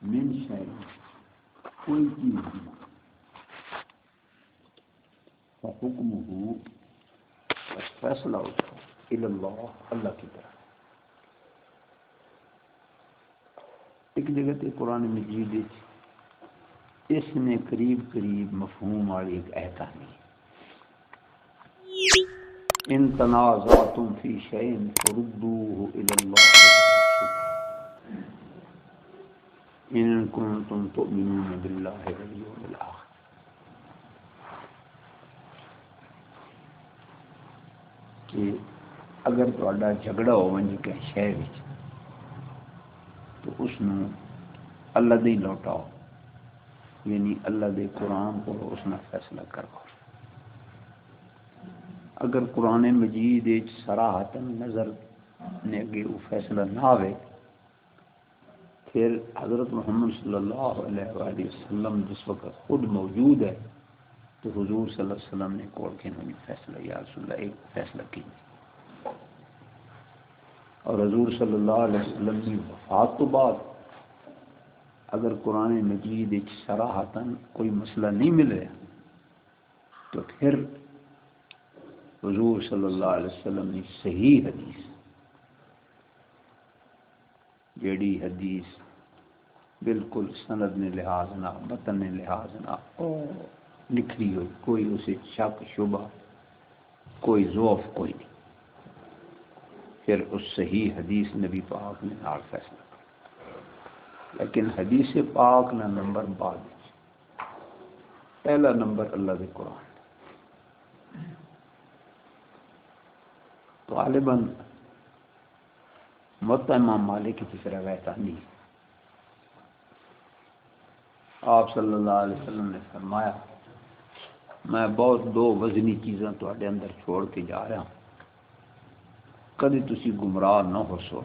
من شے کوئی چیز نہیں فحکمہ فیصلہ اس کا اللہ اللہ کی طرف. ایک جگہ تے قرآن مجید اس نے قریب قریب مفہوم والی ایک آیت آنی ان تنازعتم فی شیء فردوه الی اللہ ان کنتم تؤمنون باللہ والیوم الآخر. کہ اگر تہاڈا جھگڑا ہو ونج کہ شے وچ تو اس نو اللہ دے لوٹاؤ، یعنی اللہ دے قرآن کو اس نے فیصلہ کرو. اگر قرآن مجید صراحتاً نظر نے کہ وہ فیصلہ نہ آئے، پھر حضرت محمد صلی اللہ علیہ وآلہ وسلم جس وقت خود موجود ہے تو حضور صلی اللہ علیہ وسلم نے کول کے نہیں فیصلہ یا رسول اللہ ایک فیصلہ کی. اور حضور صلی اللہ علیہ وسلم کی وفات تو بعد اگر قرآن مجید صراحتاً کوئی مسئلہ نہیں ملے تو پھر حضور صلی اللہ علیہ وسلم نے صحیح حدیث، جیڑی حدیث بالکل سند نے لحاظ نہ متن نے لحاظ نہ لکھی ہوئی، کوئی اسے شک شبہ کوئی ضعف کوئی نہیں، پھر اس صحیح حدیث نبی پاک نے نال فیصلہ کیا. لیکن حدیث پاک نہ نمبر بعد پہلا نمبر اللہ کے قرآن. تو غالباً موطا امام مالک کی طرح روایت نہیں. آپ صلی اللہ علیہ وسلم نے فرمایا میں بہت دو وزنی چیزاں تواڈے اندر چھوڑ کے جا رہا ہوں، کدی تسی گمراہ نہ ہو سو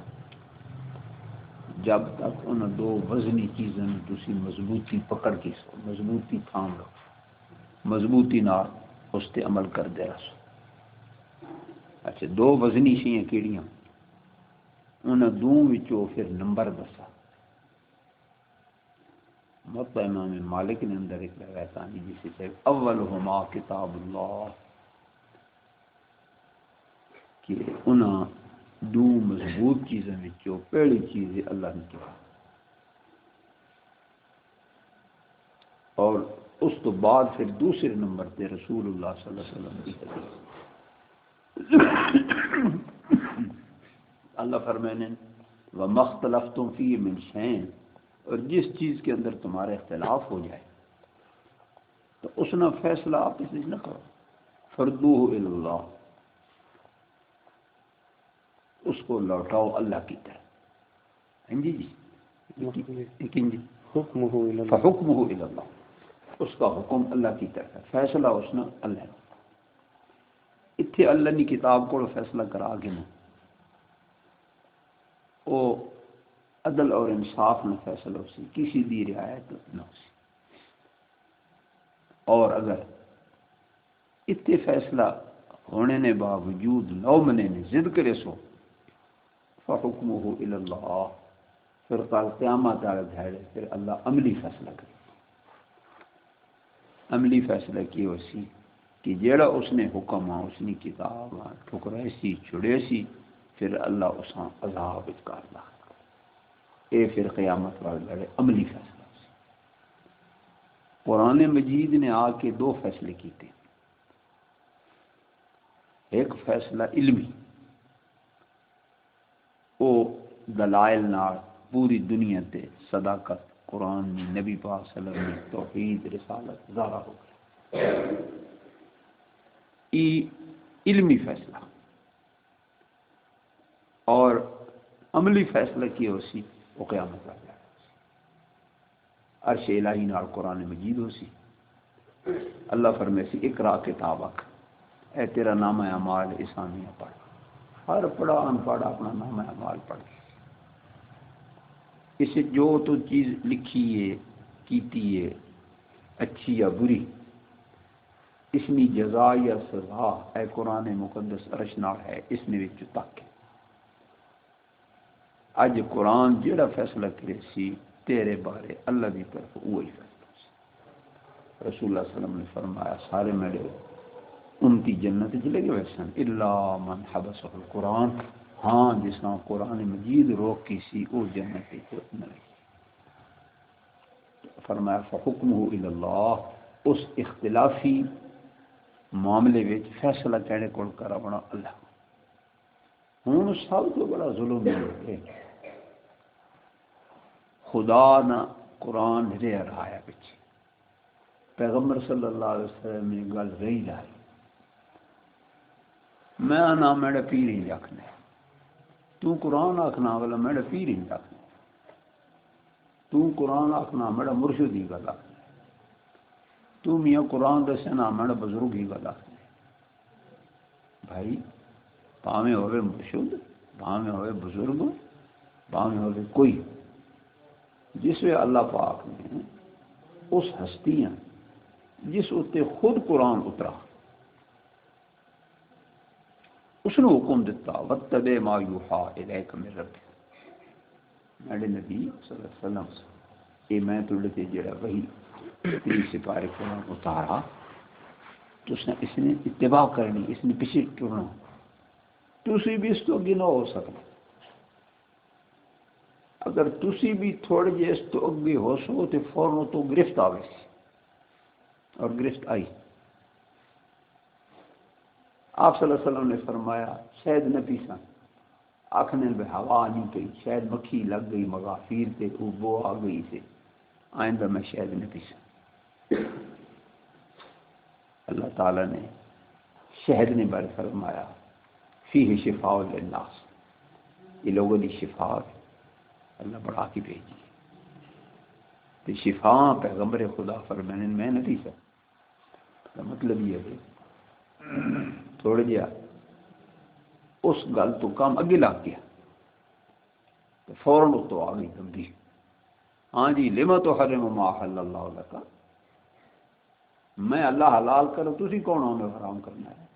جب تک ان دو وزنی چیزوں تسی مضبوطی پکڑ کے سو، مضبوطی تھام لو، مضبوطی نال اس تے عمل کر دے رہو. اچھا دو وزنی شیاں کیڑیاں؟ ان دوں وچوں پھر نمبر دسا. موطا امام مالک نے اندر ایک روایت آنی جسے سے اولہما کتاب اللہ، کہ انہاں دو مضبوط چیزیں وچوں پہلی چیز اللہ نے کتاب، اور اس تو بعد پھر دوسرے نمبر پہ رسول اللہ صلی اللہ علیہ وسلم کی حدیث. اللہ فرمانے وَمَا اخْتَلَفْتُمْ فِيهِ مِنْ شَيْءٍ، اور جس چیز کے اندر تمہارا اختلاف ہو جائے تو اس نے فیصلہ آپ اس نہ کرو، فردوہ الی اللہ، اس کو لوٹاؤ اللہ کی طرف. ہاں جی لیکن جی فحکمہ الی اللہ، اس کا حکم اللہ کی طرف ہے، فیصلہ اس نے اللہ نے. اتھے اللہ نے کتاب کو فیصلہ کرا کے نا وہ عدل اور انصاف نہ فیصلہ ہو سی، کسی دی رعایت نہ ہو سی. اور اگر اتنے فیصلہ ہونے نے باوجود نو منے نے ضد کرے سو فحکمہ الی اللہ، پھر کل قیامت والے دھڑے پھر اللہ عملی فیصلہ کرے. عملی فیصلہ کی ہو سی کہ جیڑا اس نے حکم اس نے کتاب ٹھکرائے سی چھڑے سی، پھر اللہ اس عذاب کرنا. اے پھر قیامت والے دھڑے عملی فیصلہ سی. قرآن مجید نے آ کے دو فیصلے کیتے، ایک فیصلہ علمی، وہ دلائل نال پوری دنیا تے صداقت قرآن نبی پاک صلی اللہ علیہ وسلم کی توحید رسالت ظاہر ہو گئی. یہ علمی فیصلہ. اور عملی فیصلہ کی ہو سی وہ قیامت والا عرش الہی نال قرآن مجید ہو سی. اللہ فرمائے سی اقرا کتابک، اے تیرا نام اعمال اسامیہ پڑھ. ہر پڑھا ان پڑھ اپنا نام اعمال پڑھ. اسے جو تو چیز لکھی ہے کیتی ہے اچھی یا بری، اس میں جزا یا سزا اے قرآن مقدس عرش نال ہے، اس نے وچ تک. اج قرآن جڑا فیصلہ کرے سی تیرے بارے اللہ کی طرف وہی فیصلہ سی۔ رسول اللہ صلی اللہ علیہ وسلم نے فرمایا سارے میرے امتی جنت چلے گئے ویسن الا من حبسہ القرآن، ہاں جس نے قرآن مجید روک کی سی وہ جنت نہ لگی۔ فرمایا فحکمہ الی اللہ، اس اختلافی معاملے وچ فیصلہ کہنے کول کراونا اللہ۔ ہوں سب تو بڑا ظلم ہے خدا نہ قرآن رے رایا پیچھے پیغمبر صلی اللہ علیہ وسلم نے گل رہی لائی، میں نہ میرا پیر ہی آخنا، تو قرآن آخنا والا میرا پیر ہی آخنا، تو قرآن آخنا میرا مرشد ہی گل آخنا، تو میاں قرآن دسنا میرا بزرگ ہی گل آخنا۔ بھائی پاویں ہوئے مرشد، پاویں ہوئے بزرگ، پاویں ہوئے کوئی، جس میں اللہ پاک نے اس ہستیاں جس اتنے خود قرآن اترا اس نے حکم دیتا واتبع ما یوحی الیک من ربک، میرے نبی صلی اللہ علیہ وسلم یہ میں تھوڑے تے جڑا وہی 3 سپارے قرآن اتارا تو اس نے اتباع کرنی، اس نے پیچھے ٹرنا، تسی بھی اس تو اگے نہ ہو سکتا، اگر تسی بھی تھوڑے جے اس تو اگے ہو سو تو فوراً تو گرفت آوے سی، اور گرفت آئی۔ آپ صلی اللہ علیہ وسلم نے فرمایا شاید نہ پیسا، آخنے بے ہوا نہیں گئی، شاید مکھی لگ گئی مغافیر تے بو آ گئی سے، آئندہ میں شاید نہ پیسا۔ اللہ تعالیٰ نے شہد نے بارے فرمایا فیہ شفاء للناس، یہ لوگوں کی شفا اللہ بڑھا کے بھیجی، تو شفا پیغمبر خدا فرمانے میں نہ پیسا، مطلب یہ ہے تھوڑا جہا اس گل تو کام اگے لگ گیا تو فوراً تو آ گئی تبدیل، ہاں جی لما تحرم ما احل اللہ لک، میں اللہ حلال کروں تسی کون ہو میں حرام کرنا ہے،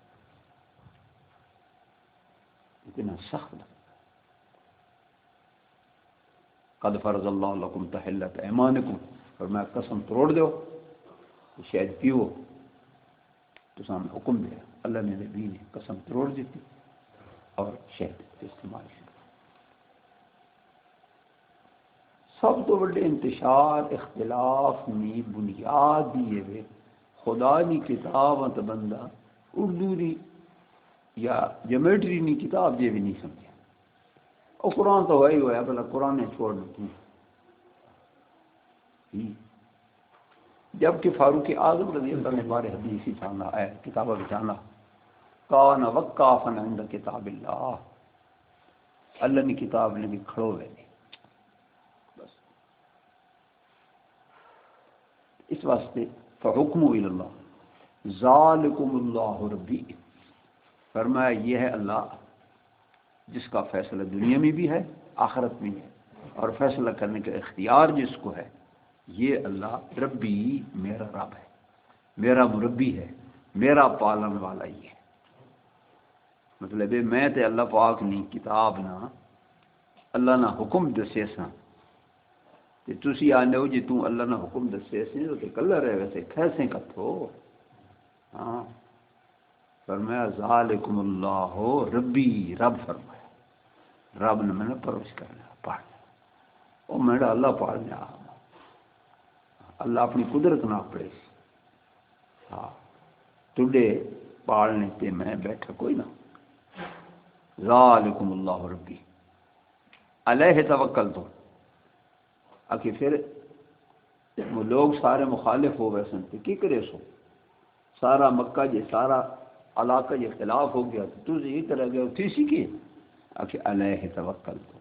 اتنا سخت۔ قد فرض اللہ لکم تحلت ایمانکم، فرمایا قسم توڑ دو شاید پیو، تو سامنے حکم دیا اللہ نے نبی نے قسم توڑ دیتی اور شہد استعمال کیا۔ سب تو بڑے انتشار اختلاف میں بنیاد یہ ہے خدا کی کتاب تو بندہ اردو دی یا جیومیٹری کی کتاب یہ بھی نہیں سمجھا، اور قرآن تو وہی ہوا بلا قرآن نے چھوڑ دی۔ جبکہ فاروق اعظم رضی اللہ عنہ بارے حدیثی جانا ہے کتابہ بچانا کان وقافا عند کتاب اللہ، اللہ نے کتاب لگی کھڑو ہوئے نہیں، بس اس واسطے فحکم الی اللہ ذالکم اللہ ربی، فرمایا یہ ہے اللہ جس کا فیصلہ دنیا میں بھی ہے آخرت میں ہے، اور فیصلہ کرنے کا اختیار جس کو ہے، یہ اللہ ربی میرا رب ہے، میرا مربی ہے، میرا پالن والا ہی ہے۔ مطلب ہے میں تے اللہ پاک نے کتاب نہ اللہ نہ حکم دسے سا تے تسی آنے ہو جی تو اللہ نہ حکم دسے سے تو کلر ہے ویسے کیسے کتھو، ہاں فرمایا ذالکم اللہ ربی، رب فرمایا رب نے میں نے پرورش کرنا پڑھنا، وہ میرا اللہ پڑھنا، اللہ اپنی قدرت نہ پڑے، ہاں تڈے پالنے تے میں بیٹھا کوئی نہ، ذالکم اللہ ربی علیہ توکلت، آکے پھر وہ لوگ سارے مخالف ہو گئے سن کی کرے سو، سارا مکہ جے سارا علاقہ یہ خلاف ہو گیا تو یہ طرح گیا تیسی کی آکے علیہ توکلت،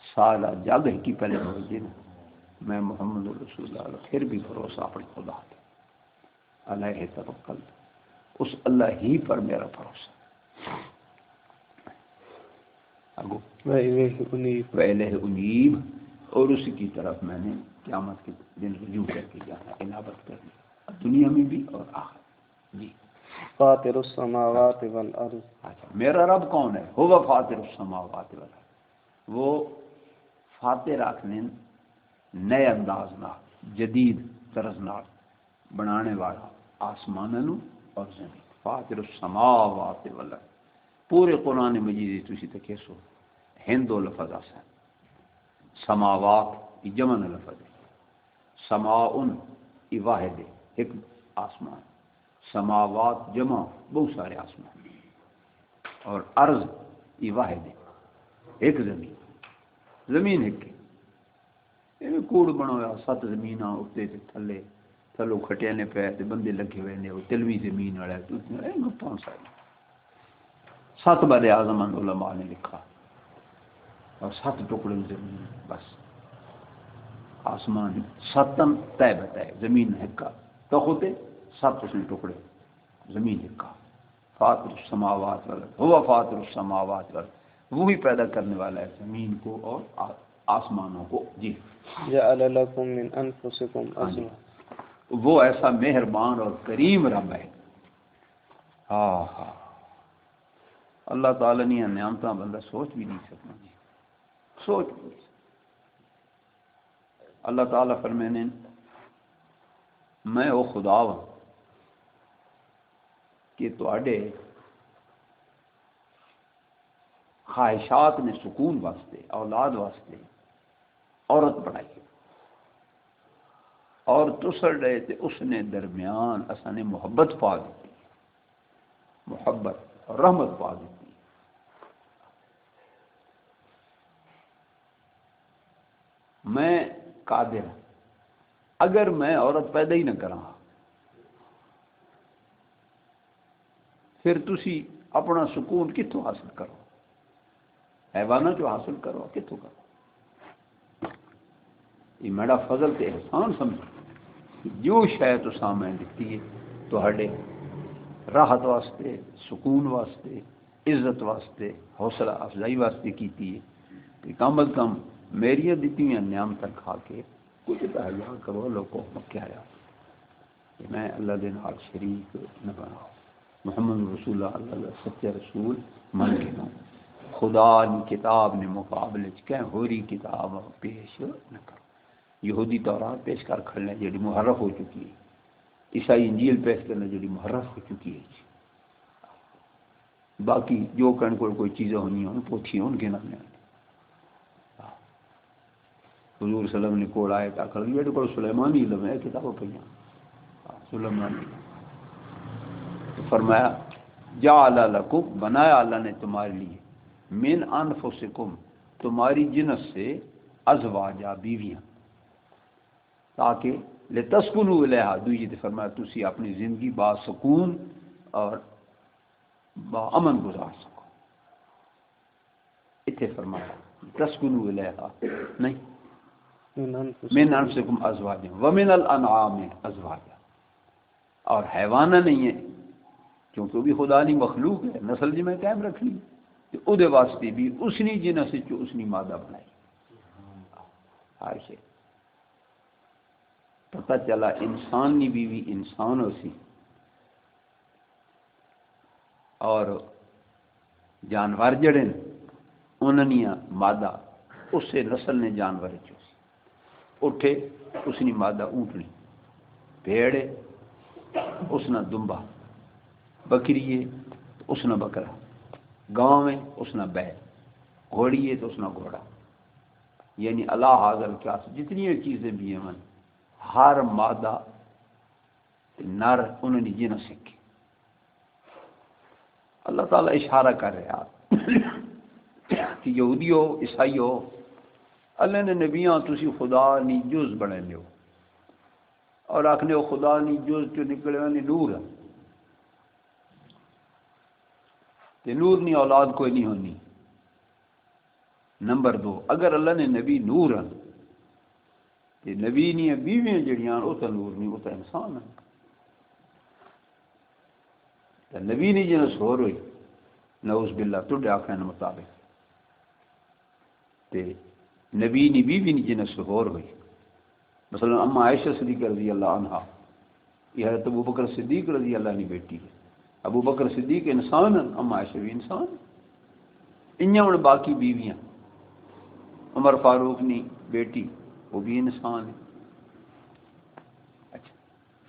سارا جگ کی پہلے ہو جی نا میں محمد رسول اللہ پھر بھی بھروسہ اپنے خدا پہ، علیہ توکلت، اس اللہ ہی پر میرا بھروسہ، وَإِلَيْهِ أُنِيبُ، اور اسی کی طرف میں نے قیامت کے دن رجوع کر کے جانا، انابت کرنی دنیا میں بھی اور آخر جی۔ فاطر السماوات والارض، اچھا میرا رب کون ہے؟ هو فاطر السماوات والارض، وہ فاتر آخنے نئے انداز نال جدید طرز نال بنانے والا آسمانوں اور زمین فاطر السماوات والارض پورے قرآن مجید تسی تکے سو ہندو لفظ آسان سماوات یہ جمع لفظ ہے سماؤن یہ واحد ہے ایک آسمان سماوات جمع بہت سارے آسمان اور ارض یہ واحد ہے ایک زمین زمین ایک ہے کوڑ بنایا 7 زمین اتنے تھلے تھلو کھٹے نے پے تے بندے لگے ہوئے نے وہ تلوی زمین والا گپاں ساری 7 بر اعظم علماء نے لکھا اور 7 ٹکڑے زمین بس آسمان 7 طے بتائے زمین ہکا تو ہوتے 7 اس نے ٹکڑے زمین ہکا فاطر السماوات والارض ہوا فاطر السماوات والارض وہی پیدا کرنے والا ہے زمین کو اور آسمانوں کو جی جعل لکم من انفسکم ازواجا وہ ایسا مہربان اور کریم رب ہے ہاں ہاں اللہ تعالیٰ نے نعمتاں بندہ سوچ بھی نہیں سکتا جی سوچ بھی نہیں سکتا اللہ تعالیٰ فرمانے میں وہ خدا ہوں کہ تواڈے خواہشات نے سکون واسطے اولاد واسطے عورت بنائی اور تسڑ رہے تھے اس نے درمیان اساں نے محبت پا دیتی محبت اور رحمت پا دیتی میں قادر ہوں اگر میں عورت پیدا ہی نہ کراں پھر تسی اپنا سکون کتوں حاصل کرو حیوانہ جو حاصل کرو کتوں کرو یہ میرا فضل تے احسان سمجھو جو شاید تو سامنے دکھتی ہے تو ہڈے راحت واسطے سکون واسطے عزت واسطے حوصلہ افزائی واسطے کیتی ہے کہ کم از کم میری دیتی ہیں نعمت کھا کے کچھ تو حیا کرو لوگوں کو کیا کہ میں اللہ دے نال شریک نہ بناؤ محمد رسول اللہ سچے رسول من کے نام خدا کی کتاب نے مقابلے کہ ہوری کتاب پیش نہ کرو یہودی تورات پیش کر کھڑنے جڑی محرف ہو چکی ہے عیسائی انجیل پیش کرنے جڑی محرف ہو چکی ہے باقی جو کن کوئی چیزیں ہونی ہوں پوتھی ان کے نام حضور صلی اللہ علیہ وسلم نے کوڑ آئے تا کر یہ تو سلیمانی علم ہے کتابوں پہ سلیمانی فرمایا جعل لکم بنایا اللہ نے تمہارے لیے من انفسکم تمہاری جنس سے ازواجا بیویاں تاکہ لتسکنوا الیہا دوسری تے فرمایا تسی اپنی زندگی با سکون اور با امن گزار سکو اتنے فرمایا تسکنوا الیہا نہیں من انفسکم ازواجا ومن الانعام ازواجا اور حیوانہ نہیں ہے کیونکہ وہ بھی خدا نہیں مخلوق ہے نسل جی میں قائم رکھ لی تو او دے واسطے بھی اسنی جنس جو اسنی مادہ بنائی ہر شے پتہ چلا انسانی بیوی انسان ہو سی اور جانور جڑے انہوں مادہ اس سے نسل نے جانور چو اٹھے اس نے مادہ اونٹنی بھیڑے اس نے دمبا بکری ہے اس نے بکرا گاؤں میں اس نے بیل گھوڑی ہے تو اس نے گھوڑا یعنی اللہ حاضر کیا جتنی چیزیں بھی ہیں ہر مادہ نر انہوں نے یہ نہ سیکھی اللہ تعالیٰ اشارہ کر رہا کہ یہودی ہو عیسائی ہو اللہ نے نبیاں تسی خدا نی جز بنے لیو اور آخنے ہو خدا نی جز جو نکلے والی نور ہے کہ نور نی اولاد کوئی نہیں ہونی نمبر 2 اگر اللہ نے نبی نور ہے کہ نبی نہیں بیویاں جڑیاں وہ تو نور نہیں وہ تو انسان ہے تو نبی نہیں جنس ہو رہی نعوذ باللہ تو آخنے مطابق تے نبی نی بیوی نہیں جنس ہو رہی مثلا اما عائشہ صدیقہ رضی اللہ عنہا یہ حضرت ابو بکر صدیق رضی اللہ عنہ بیٹی ہے ابو بکر صدیق انسان ہے اما عائشہ بھی انسان انہاں باقی بیویاں عمر فاروق نی بیٹی وہ بھی انسان ہے. اچھا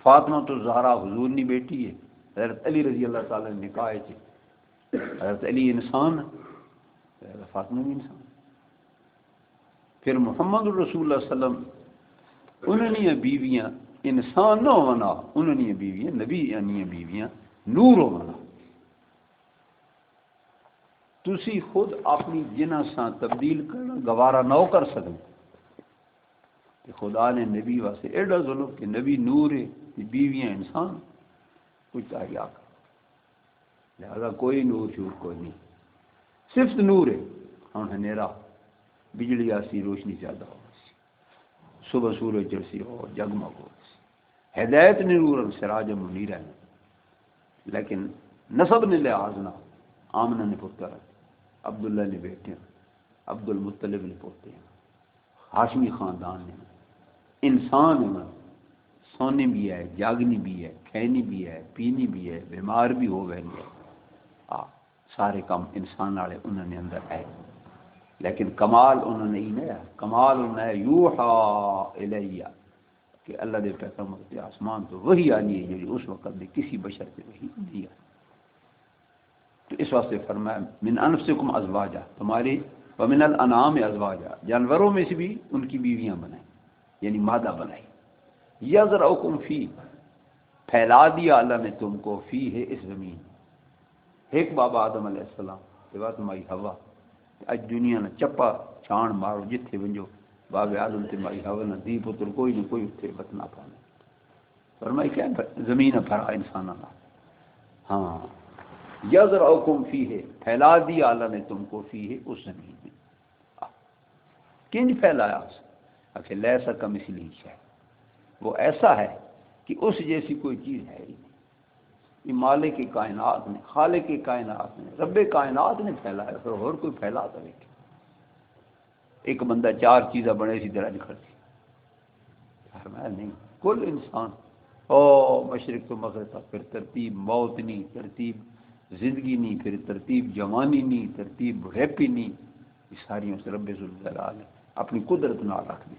فاطمہ تو زہرا حضور کی بیٹی ہے، حضرت علی رضی اللہ تعالیٰ نے نکاح ہے. حضرت علی انسان ہے، حضرت فاطمہ بھی انسان. پھر محمد رسول اللہ صلی اللہ علیہ وسلم انہوں بیویاں انسان نہ ہونا، انہوں بیویاں نبی یعنی بیویاں نور ہونا. تسی خود اپنی جنہ سان تبدیل کرنا گوارا نہ کر سکتے کہ خدا نے نبی واسطے ایڈا ظلم کہ نبی نور ہے بیویاں انسان کچھ تاریخ. لہذا کوئی نور شور کوئی نہیں، صرف نور ہے. ہوں ہنیرا بجلی آسی روشنی زیادہ ہو، صبح سورج جرسی ہو جگمگ ہو. ہدایت نے نور سراج منیر ہے، لیکن نسب نے لحاظ نہ آمنہ نے پتر، عبداللہ نے بیٹے، عبد المطلب نے پوتے ہیں، ہاشمی خاندان نے. انسان ہے، سونے بھی ہے، جاگنی بھی ہے، کھینی بھی ہے، پینی بھی ہے، بیمار بھی ہو گئے. سارے کام انسان والے انہوں نے اندر ہے، لیکن کمال انہوں نے ہی نہیں ہے. کمال انہوں نے یوحا الیہ کہ اللہ دے پیغمبر کے آسمان تو وہی آنی ہے جو اس وقت بھی کسی بشر سے وہی دیا. تو اس واسطے فرمایا من انفسکم ازواجا، تمہاری ومن الانعام ازواجا، جانوروں میں سے بھی ان کی بیویاں بنائیں یعنی مادہ بنائی. یذرؤکم فی، پھیلا دیا اللہ نے تم کو فی ہے اس زمین. ایک بابا آدم علیہ السلام کے بعد مائی ہوا اج دنیا نے چپا چھان مارو جتھے ونجو باب آدم تے مائی ہوا نہ دی پتر کوئی نہ کوئی اتھے بتنا پانے. فرمائی کیا زمین بھرا انسانوں کا. ہاں یذرؤکم فی ہے، پھیلا دیا اللہ نے تم کو فی ہے اس زمین میں. کنج پھیلایا؟ کہ لیسا کمثلہ شیء، وہ ایسا ہے کہ اس جیسی کوئی چیز ہے ہی نہیں. یہ مالک کی کائنات نے، خالق کی کائنات نے، رب کائنات نے پھیلایا، پھر اور کوئی پھیلا تو نہیں. ایک بندہ چار چیزیں بڑے سی درج کرتی، فرمایا نہیں. کل انسان او مشرق تو مغرب تک، پھر ترتیب موت نہیں، ترتیب زندگی نہیں، پھر ترتیب جوانی نہیں، ترتیب بڑھیپی نہیں. یہ ساری اس رب ذوالجلال نے اپنی قدرت نہ رکھ دی.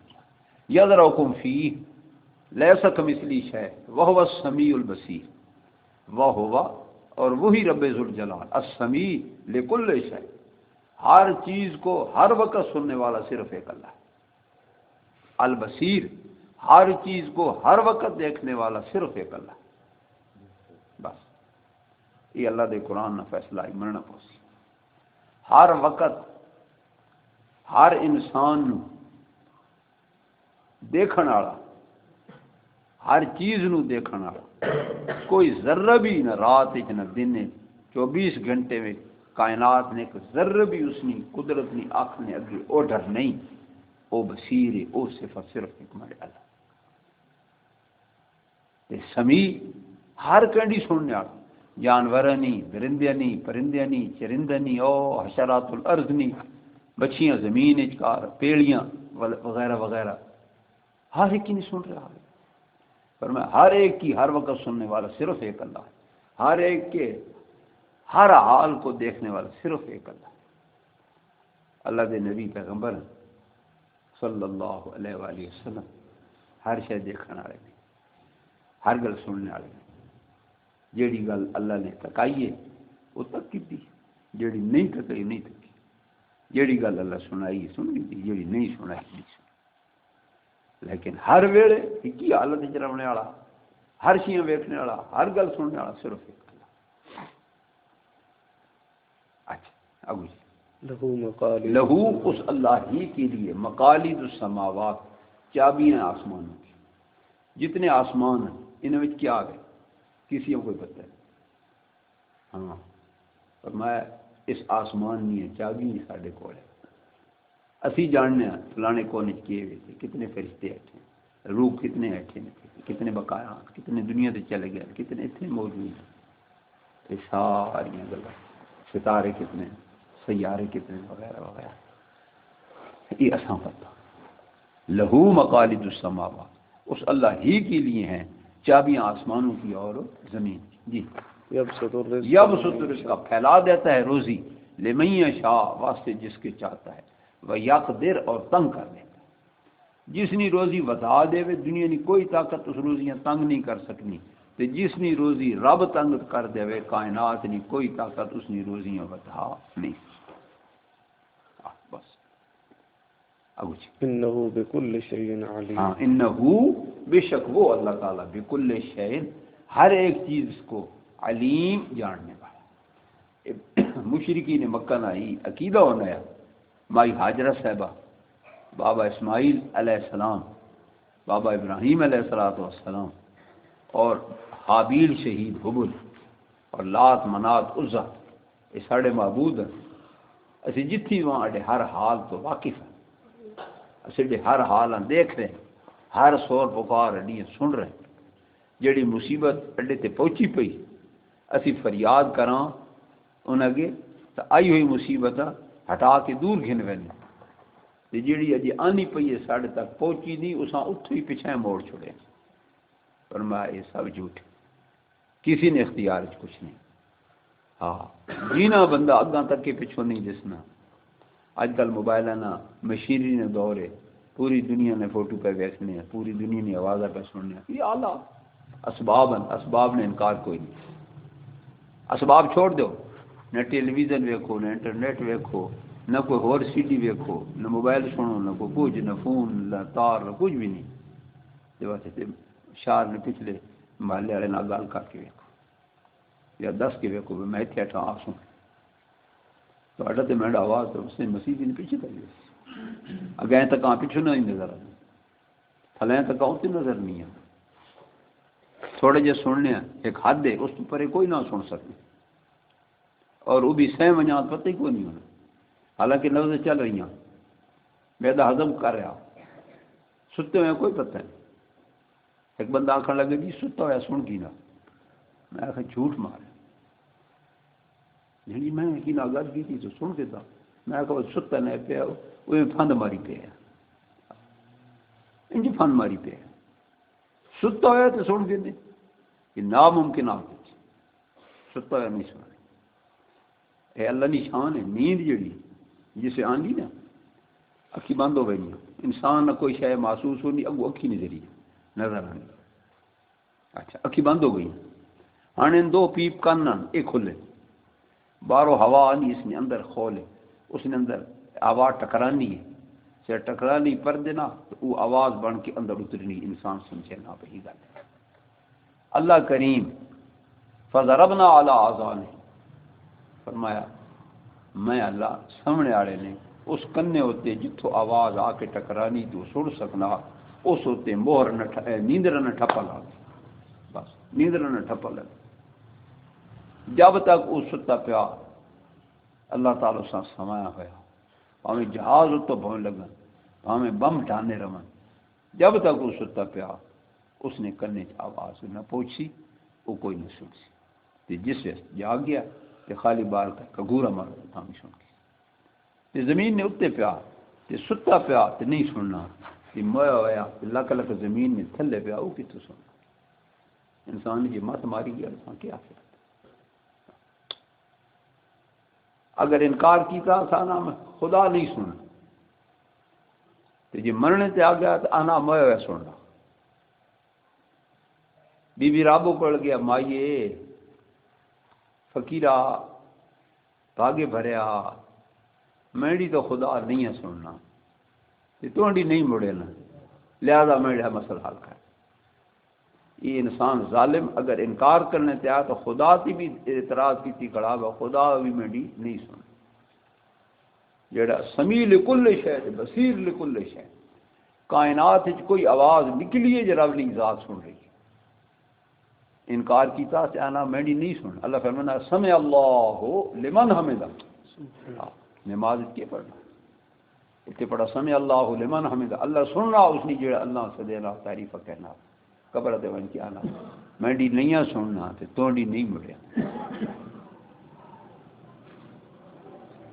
یذرؤکم فیہ لیس کمثلہ شیء وہو السمیع البصیر. وہو اور وہی رب ذوالجلال السمیع لکل شیء، ہر چیز کو ہر وقت سننے والا صرف ایک اللہ ہے. البصیر، ہر چیز کو ہر وقت دیکھنے والا صرف ایک اللہ. بس یہ اللہ دے قرآن نہ فیصلہ ہی مننا پوسی. ہر وقت ہر انسان نو دیکھن والا، ہر چیز نو دیکھن والا، کوئی ذرہ بھی نہ رات نہ دن 24 گھنٹے میں کائنات نے ایک ذرہ بھی اس نے قدرت نی آنکھ نے اگے او ڈر نہیں. او بصیر ہے، او صفت صرف ایک مارے اللہ. سمیع ہر کنڈی سننے والا، جانور نہیں، درندے نہیں، پرندے نہیں، چرندے نہیں، او حشرات الارض نہیں، بچیاں زمین اچکار، پیڑیاں وغیرہ وغیرہ، ہر ایک کی نہیں سن رہا ہے. پر میں ہر ایک کی ہر وقت سننے والا صرف ایک اللہ ہے. ہر ایک کے ہر حال کو دیکھنے والا صرف ایک اللہ. اللہ دے نبی پیغمبر صلی اللہ علیہ وآلہ وسلم ہر شے دیکھنے والے نے، ہر گل سننے والے نے. جیڑی گل اللہ نے تکائی ہے وہ تک کی، جیڑی نہیں تکائی نہیں تکی. جیڑی گل اللہ سنائی سن گئی، جیڑی نہیں سنائی نہیں سنی. لیکن ہر ویلے ایک ہی حالت وچ رہنے والا، ہر شیء ویکھنے والا، ہر گل سننے والا صرف ایک اللہ. اچھا ابو جی لہو مقالید، لہو اس اللہ ہی کے لیے مقالید السماوات، چابیاں آسمانوں کی. جتنے آسمان ہیں ان میں کیا ہے کسی کو کوئی پتہ ہے؟ ہاں فرمایا اس آسمان نہیں ہے چابی نہیں سارے کول ہے. اسی جاننے ہیں فلانے کونے کیے ہوئے تھے، کتنے فرشتے بیٹھے ہیں، روح کتنے بیٹھے ہیں، کتنے بقایا، کتنے دنیا سے چلے گئے، کتنے اتنے موجود ہیں. یہ ساری گلا، ستارے کتنے، سیارے کتنے وغیرہ وغیرہ، یہ اساں پتہ. لہو مقالید السماوات، اس اللہ ہی کے لیے ہیں چابیاں آسمانوں کی اور زمین کی. جی یبسط الرزق یبسط الرزق کا پھیلا دیتا ہے روزی، لمن یشاء واسطے جس کے چاہتا ہے، وہ یقدر اور تنگ کر دیتا ہے. جس نی روزی ودا دے دنیا کی کوئی طاقت اس روزیاں تنگ نہیں کر سکنی، تے جس نی روزی رب تنگ کر دے کائنات نی کوئی طاقت اس نی روزیاں ودا نہیں۔ بس ابو جی انہو بکل شیء علیم۔ ہاں انہو بے شک وہ اللہ تعالیٰ بکل شیء ہر ایک چیز کو علیم جاننے والا۔ مشرکین مکہ نائی عقیدہ ہونا ہے مائی حاجرہ صاحبہ، بابا اسماعیل علیہ السلام، بابا ابراہیم علیہ السلام اور حابیل شہید حبل اور لات منات عزا یہ ساڑھے معبود ہیں۔ اسی جتھی وہاں اڈے ہر حال تو واقف ہیں، اسی اڈے ہر حال ہیں دیکھ رہے ہیں، ہر سور پکار اڈیاں سن رہے ہیں۔ جڑی مصیبت اڈے تے پہنچی پئی اسی فریاد کراں انہاں اگے تو آئی ہوئی مصیبت ہٹا کے دور گھن وینے، تے جڑی اجی آنی پئی ہے ساڑھے تک پہنچی نہیں اساں اتھو ہی پیچھے موڑ چھڑے۔ فرمایا یہ سب جھوٹ، کسی نے اختیار کچھ نہیں۔ ہاں جینا بندہ اگاں تک کے پچھوں نہیں دسنا۔ اج کل موبائل ہے نا مشینری نے دور ہے، پوری دنیا نے فوٹو پہ ویکھنے ہیں، پوری دنیا نے آوازیں پہ سننے ہیں، یہ اعلیٰ اسباب ہیں، اسباب نے انکار کوئی نہیں۔ اسباب چھوڑ دو، نہ ٹیلی ویژن ویکھو، نہ انٹرنیٹ ویکھو، نہ کوئی ہور سی ڈی ویکھو، نہ موبائل سنو، نہ کوئی کچھ، نہ فون، نہ تار، نہ کچھ بھی نہیں۔ تے واسطے شہر نے پچھلے محلے والے نال گل کر کے ویکھو یا دس کے ویکھو میں اتنے ہٹا آ سن تو اڈا تے میرا آواز تو اس نے مسیح نے پیچھے کر لیا، اگیں تک پیچھے نہیں نظر آ تھلیں تک اتنے نظر نہیں آ تھوڑے جے سننے ہیں ایک حد ہے، اس پر کوئی نہ سن سکے اور وہ بھی سہ منجات پتہ ہی کوئی نہیں ہونا، حالانکہ لفظ چل رہی ہیں میدا ہضم کر رہا ستے ہوئے کوئی پتہ نہیں۔ ایک بندہ آخر لگے جی ستا ہوا سن کی نہ، میں آخر جھوٹ مارے جی میں کی نہ گل کی تھی تو سن کے تھا، میں آخر ستا نہیں پیا وہ فند ماری پیا انج فند ماری پیا ستا ہوا تو سن کے نہیں، یہ ناممکن آپ ستا ہوا نہیں سنا۔ اے اللہ کی شان ہے، نیند جڑی جسے آندھی نا اکھی بند ہو گئی، انسان نہ کوئی شے محسوس ہونی اگو اکھی نہیں ذریعے نظر آنی، اچھا اکھی بند ہو گئی، ہاں ان دو پیپ کن ایک کھلے باہروں ہوا آنی اس نے اندر کھولے، اس نے اندر آواز ٹکرانی ہے، سے ٹکرانی پر دینا تو وہ آواز بن کے اندر اترنی، انسان سمجھے نہ بہی گل۔ اللہ کریم فضربنا علی آذانہ فرمایا میں اللہ سامنے والے نے اس کنے ہوتے جتوں آواز آ کے ٹکرانی تو سن سکنا اس ہوتے مہر نہ نیندر نہ ٹھپا لا بس نیندر نہ ٹھپا لگ جب تک وہ ستا پیا اللہ تعالیٰ سے سمایا ہوا پاویں جہاز اتو بہن لگن پاویں بم ڈانے رون جب تک وہ ستا پیا اس نے کنے آواز نہ پہنچی وہ کوئی نہیں سن سی تے جس وقت جاگ گیا تے خالی بار کا کگورا مار تھامی سن کے تے زمین نے اتنے پیا تے ستا پیا تے نہیں سننا تے مویا ہوا لک لک زمین نے تھلے پیا وہ کتوں سننا انسان یہ مت ماری گیا انسان کیا کیا اگر انکار کیتا سانا میں خدا نہیں سننا تے جی مرنے تے آ گیا تو آنا مویا ہوا سننا بی بی رابو پڑ گیا مائیے فقیرہ بھاگے بھریا میری تو خدا نہیں ہے سننا تو نہیں مڑے نا لہذا میرا مسئلہ حل کر یہ انسان ظالم اگر انکار کرنے تے آیا تو خدا تی بھی اعتراض کی کڑا گا خدا بھی میری نہیں سن جڑا سمیع لکل شے بصیر لکل شے کائنات کوئی آواز نکلی ہے جو رب کی ذات سن رہی ہے انکار کیتا تے آنا میری نہیں سن اللہ فرمانا سمع اللہ لمن حمدہ نماز کے پڑھنا اتنے پڑھا سمع اللہ لمن حمدہ اللہ سن رہا اس نے جڑا اللہ سے دینا تعریف کہنا قبر دے ون کے آنا میری نہیں سننا تے توڑی نہیں مڑیا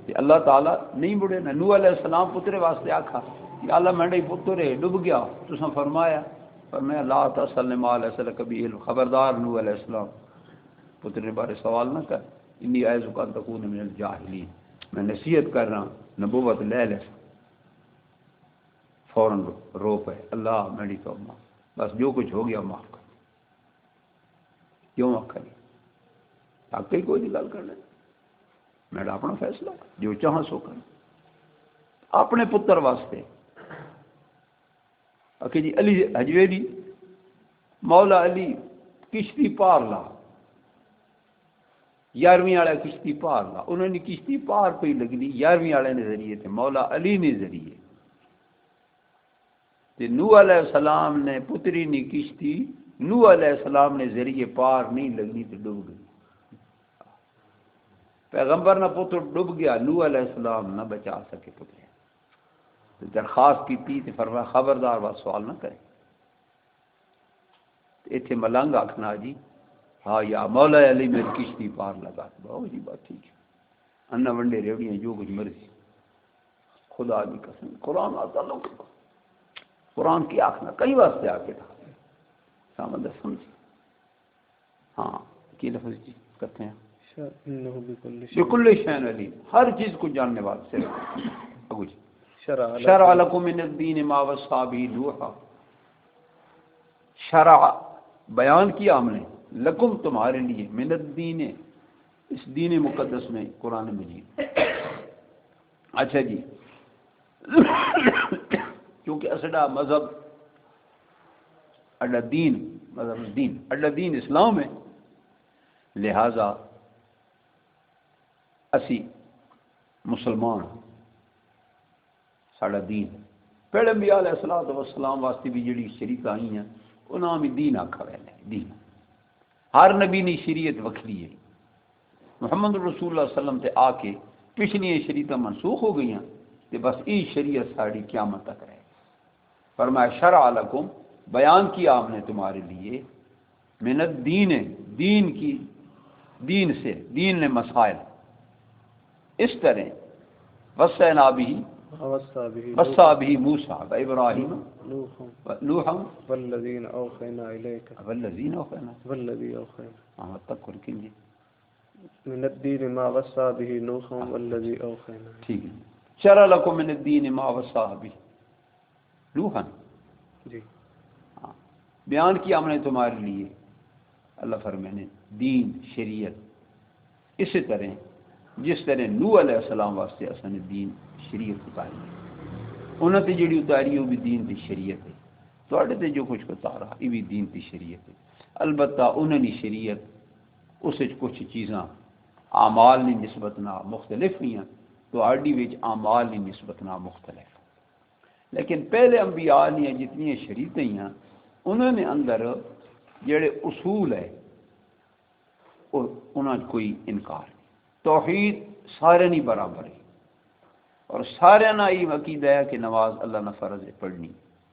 تے اللہ تعالیٰ نہیں مڑے نا نوح علیہ السلام پترے واسطے آکھا کہ اللہ میرے پترے ڈب گیا تساں فرمایا فرمایا لا تسألنی ما لیس لک به علم خبردار نوح علیہ السلام پترے بارے سوال نہ کر انی اعظک ان تکون من الجاہلین میں نصیحت کر رہا ہوں نبوت لے لے فوراً رو پے اللہ میری تو بس جو کچھ ہو گیا معاف کر کیوں معاف کری تاکہ کوئی نہیں گل کر لے میرا اپنا فیصلہ جو چاہاں سو کر اپنے پتر واسطے کہ جی علی حجویری مولا علی کشتی پار لا 11ویں والا کشتی پار لا انہوں نے کشتی پار پہ لگنی 11ویں والے نے ذریعے تھے مولا علی نے ذریعے تے نوح علیہ السلام نے پتری نے کشتی نوح علیہ السلام نے ذریعے پار نہیں لگنی تو ڈوب گئی پیغمبر نہ پتر ڈوب گیا نوح علیہ السلام نہ بچا سکے پتر تو درخواست کی تھی تو فرمایا خبردار بات سوال نہ کرے ایتھے ملنگ آکھنا جی ہاں یا مولا علی میری کشتی پار لگا بہت جی بات ٹھیک ہے انا ونڈے ریوڑیاں جو کچھ مرضی خدا کی قسم قرآن آتا لوگ قرآن کی آخنا کئی واسطے آ کے تھا سامد سمجھ ہاں کی لفظ جی کرتے ہیں بکل شین علیم ہر چیز کو جاننے والے سے شرع لکم من الدین ما وصی به نوحا شرع بیان کیا ہم نے لکم تمہارے لیے من الدین اس دین مقدس میں قرآن مجید اچھا جی کیونکہ اسڑا مذہب اڈا دین مذہب دین اڈا دین اسلام ہے لہذا اسی مسلمان ساڑا دین پہلے انبیاء علیہ السلام واسطے بھی جڑی شریعت آئی ہیں انہاں بھی دین آکھا ویلے دین ہر نبی نے شریعت وکھری ہے محمد رسول اللہ صلی اللہ علیہ وسلم تے آ کے پچھلی شریعتیں منسوخ ہو گئی ہیں تے بس یہ شریعت ساڑی قیامت تک رہے فرمایا شرع لکم بیان کیا ہم نے تمہارے لیے من الدین دین کی دین سے دین نے مسائل اس طرح وصینا بھی وصا بھی موسیٰ و ابراہیم نوحا والذین اوحینا الیک والذین اوحینا والذی اوحینا ہاں تک کر کے جی من الدین ما وصا به نوح والذی اوحینا ٹھیک ہے شرع لکم من الدین ما وصا بھی نوحا جی ہاں بیان کیا ہم نے تمہارے لیے اللہ فرمانے دین شریعت اسی طرح جس طرح نوح علیہ السلام واسطے اساں نے دین شریعت اتاری انہوں نے جڑی اتاری وہ بھی دین تی شریعت ہے تواڈے تے جو کچھ اتارا یہ بھی دین تی شریعت ہے البتہ انہوں نے شریعت اس کچھ چیزاں اعمال کی نسبت نہ مختلف ہوئی ہیں تو آڈی وچ اعمال کی نسبت نہ مختلف لیکن پہلے انبیاء نے جتنی شریعتیں ہیں انہوں نے اندر جڑے اصول ہے انہوں نے کوئی انکار نہیں توحید سارے نہیں برابر ہے اور سارے نہ یہ عقیدہ ہے کہ نماز اللہ نے فرض ہے پڑھنی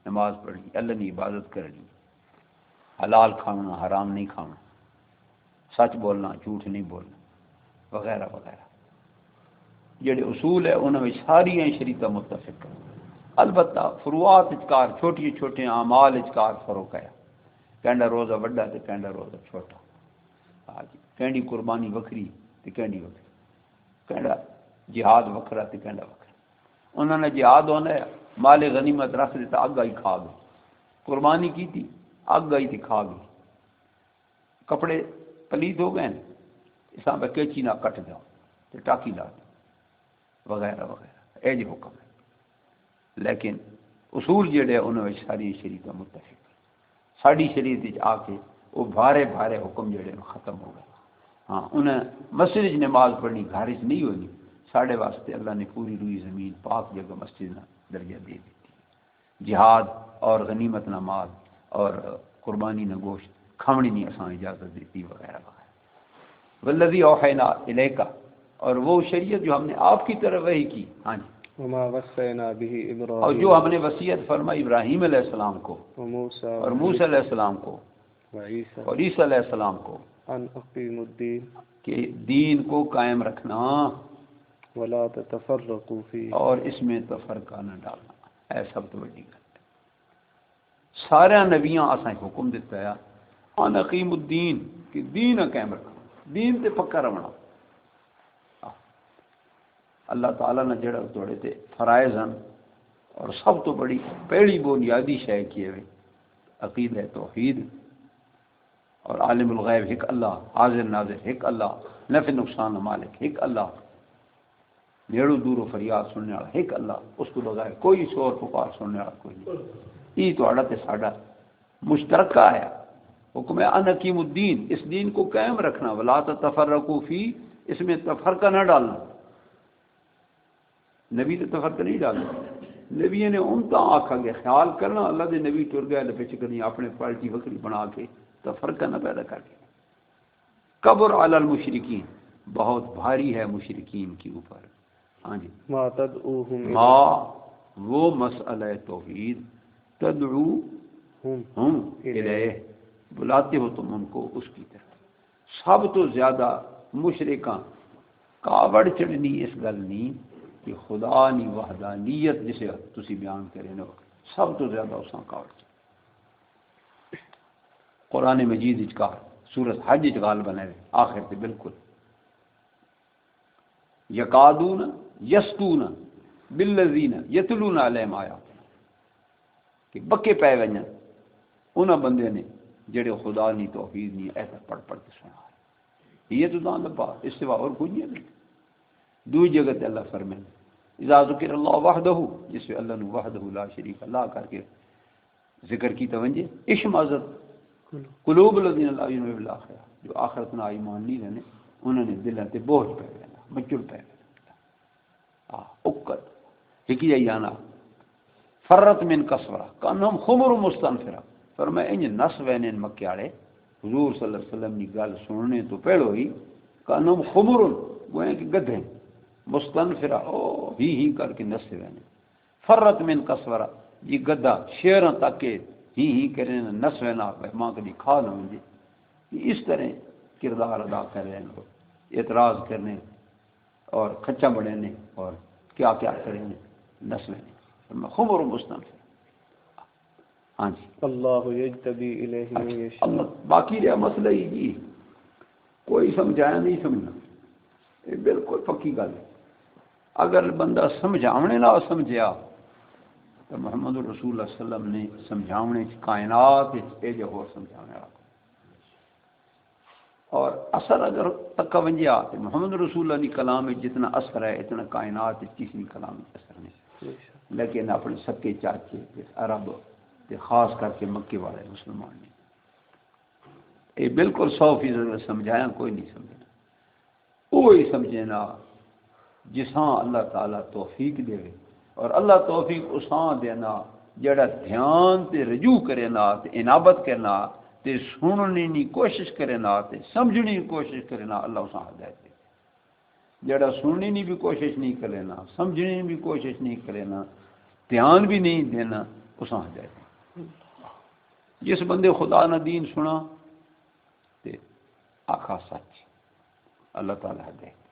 نماز پڑھنی اللہ نے عبادت کرنی حلال کھانا حرام نہیں کھانا سچ بولنا جھوٹ نہیں بولنا وغیرہ وغیرہ جڑے اصول ہے انہوں میں ساری شریعتیں متفق ہیں البتہ فروعات اچکار چھوٹی چھوٹے اعمال اچکار فروق ہے کینڈا روزہ وڈا تے کینڈا روزہ چھوٹا ہاں جی کینڈی قربانی وکری تے کینڈی وکری کینڈا جہاد وکرا تے کینڈا وکرا انہوں نے جہاد ہونا ہے مال غنیمت رکھ دیتا اگ آئی کھا گئی قربانی کی تھی اگ آئی تھی کھا گئی کپڑے پلید ہو گئے اس پہ کیچی نہ کٹ جاؤ تے ٹاکی لا دو وغیرہ وغیرہ اے جو حکم ہے لیکن اصول جڑے انہوں نے ساری شریعت متفق ساری شریعت آ کے وہ بھارے بھارے حکم جڑے ختم ہو گئے ہاں انہیں مسجد نماز پڑھنی گھر نہیں ہونی ساڑھے واسطے اللہ نے پوری روئی زمین پاک جگہ مسجد نہ درجہ دے دیتی جہاد اور غنیمت نہ مال اور قربانی نہ گوشت کھمڑی نہیں اساں اجازت دیتی وغیرہ وغیرہ والذی اوحینا الیک اور وہ شریعت جو ہم نے آپ کی طرف وحی کی ہاں جی وما وصینا به ابراہیم اور جو ہم نے وصیت فرمائی ابراہیم علیہ السلام کو اور موسیٰ علیہ السلام کو اور عیسیٰ علیہ السلام کو ان اقیم الدین کہ دین کو قائم رکھنا ولا تتفرقوا فیہ اور اس میں تفرقہ نہ ڈالنا اے سب تو بڑی گل سارے نبیاں اساں حکم دیتا ہے ان اقیم الدین کہ دین قائم رکھنا دین تے پکا رہنا اللہ تعالیٰ نے جڑا توڑے تے فرائض ہیں اور سب تو بڑی پہلی بنیادی شے کی ہے عقیدہ توحید، اور عالم الغیب ایک اللہ، حاضر ناظر ایک اللہ، نفع نقصان مالک ایک اللہ، نیڑو دور و فریاد سننے والا ایک اللہ، اس کو بغیر کوئی شور پکار سننے والا کوئی نہیں۔ یہ تو تے ساڈا مشترکہ ہے حکم ہے ان حکیم الدین، اس دین کو قائم رکھنا، ولا تفرقوا فی، اس میں تفرقہ نہ ڈالنا۔ نبی تو تفرقہ نہیں ڈالنا، نبی نے امتا آکھا گیا خیال کرنا اللہ دے نبی ٹر گئے لپچ کرنی اپنے پارٹی وکری بنا کے تفرقہ نہ پیدا کر کے۔ قبر علی المشرکین، بہت بھاری ہے مشرکین کے اوپر۔ ہاں جی، ما تدعوہم ما وہ مسئلہ توحید، تدعو ہم الیہ، بلاتے ہو تم ان کو اس کی طرف۔ سب تو زیادہ مشرکاں کاوڑ چڑھنی اس گل نہیں کہ خدا نی وحدانیت جسے تسی بیان کرے نا، سب تو زیادہ اساں کاوڑ چڑھ۔ قرآن مجید اچکار سورۃ حج اچکال بنے آخر تے بالکل یقادون یسطون بالذین یتلون علیہم آیاتنا، کہ بکے پے ونجن انہاں بندے نے جڑے خدا نی توحید نی ایت پڑھ پڑھ کے سنا۔ یہ تو دان لبا اس سوا اور کوئی نہیں۔ دوئی جگہ تے اللہ فرمائے اذا ذکر اللہ وحدہ، جس میں اللہ نے وحدہ لا شریک اللہ کر کے ذکر کی توجہ، اشمازت قلوب الذین لا یؤمنون بالآخرہ، جو آخرت نہ ایمان نہیں رہنے انہوں نے دلوں تے بوجھ پہ لینا، مچڑ پہ لینا، اکت ہکی جائی آنا فرت من کسورہ کانہم خمر مستنفرہ، فرمایا انج نس وینے مکیاڑے حضور صلی اللہ علیہ وسلم کی گل سننے تو پہلو ہی کانہم خمر گوئیں کہ گدھیں مستنفرہ ہی کر کے نس وینے، فرت من کسورہ یہ گدھا شیروں تک کے ہی کریں نس وینا ماں کبھی کھا نہ مجھے، اس طرح کردار ادا کر رہے ہیں، اعتراض کرنے اور کھچا بڑھنے اور کیا کیا کریں نس وینے خمر مستنفرہ۔ ہاں جی، اللہ یجتبی الیہ من یشاء۔ اللہ باقی رہا مسئلہ ہی جی کوئی سمجھایا نہیں سمجھنا، یہ بالکل پکی گل ہے۔ اگر بندہ سمجھاونے نہ سمجھیا تو محمد رسول اللہ صلی اللہ علیہ وسلم نے سمجھاونے کائنات اے جو ہو سمجھاونے والا، اور اثر اگر تک ونجیا تو محمد رسول اللہ کی کلام میں جتنا اثر ہے اتنا کائنات کسی کلام میں اثر نہیں۔ لیکن اپنے سکے چاچے عرب تے خاص کر کے مکے والے مسلمان نے یہ بالکل 100% سمجھایا، کوئی نہیں سمجھنا، وہی سمجھنا جساں اللہ تعالیٰ توفیق دے، اور اللہ توفیق اساں دینا جڑا دھیان تے رجوع کرنا تے انابت کرنا تے سننے کی کوشش کرنا تے سمجھنے کی کوشش کرنا، اللہ اساں ہدایت دے۔ جڑا سننے کی بھی کوشش نہیں کرنا، سمجھنے کی بھی کوشش نہیں کرنا، دھیان بھی نہیں دینا، اساں ہدایت دے۔ جس بندے خدا نہ دین سنا تے آخا سچ، اللہ تعالیٰ ہدایت۔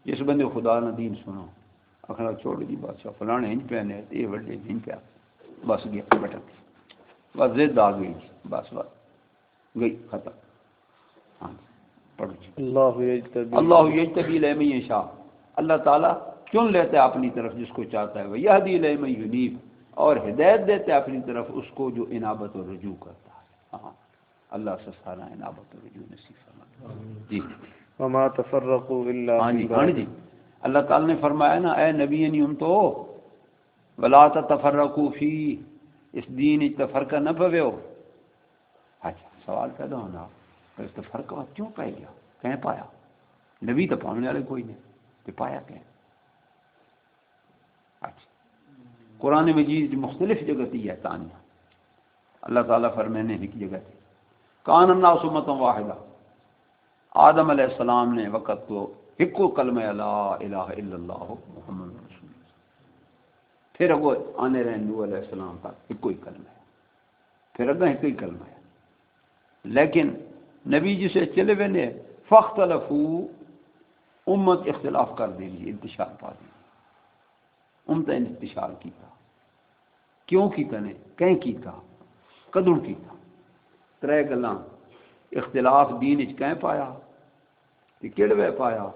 جس بندے خدا نہ دین سنا آخنا چھوڑ دی بادشاہ فلانے ہنج پہ نے یہ وڈے نہیں پیا، بس گیا بٹک بس زد آ گئی، بس گئی ختم۔ ہاں پڑھو جی، اللہ یجتبی اللہ یجتبی الیہ من یشاء، اللہ تعالیٰ چن لیتا ہے اپنی طرف جس کو چاہتا ہے، ویہدی الیہ من ینیب، اور ہدایت دیتے اپنی طرف اس کو جو انابت اور رجوع کرتا ہے۔ ہاں اللہ سے سارا انابت اور رجوع نصیب فرما جی۔ وما تفرقوا الا ہاں جی، فی ہاں بعد۔ جی، اللہ تعالیٰ نے فرمایا نا اے نبی نہیں تو ولا تفرقوا فی، اس دین تفرقہ نہ پویو۔ اچھا سوال پیدا ہونا اس تفرقہ کیوں پہ گیا، کہیں پایا؟ نبی تو پانے والے کوئی نہیں تو پایا کہیں؟ اچھا قرآن مجید مختلف جگہ تھی ہے تانیہ، اللہ تعالیٰ فرمانے ایک جگہ تھی کان الناس امۃ واحدہ، آدم علیہ السلام نے وقت تو ایک کلمہ لا الہ الا اللہ محمد رسول اللہ، پھر اگو آنے رہے نوح علیہ السلام تک ایک ہی کلمہ ہے، پھر اگا ایک ہی کلمہ ہے، لیکن نبی جسے چلے ہوئے نے فاختلفوا، امت اختلاف کر دیں گی، انتشار پا دیں گی، امت نے انتشار کیتا، کیوں کیتا نے، کہیں کیتا، کدوں کیتا، ترے گلاں اختلاف دین وچ کہیں پایا تے کیڑے پایا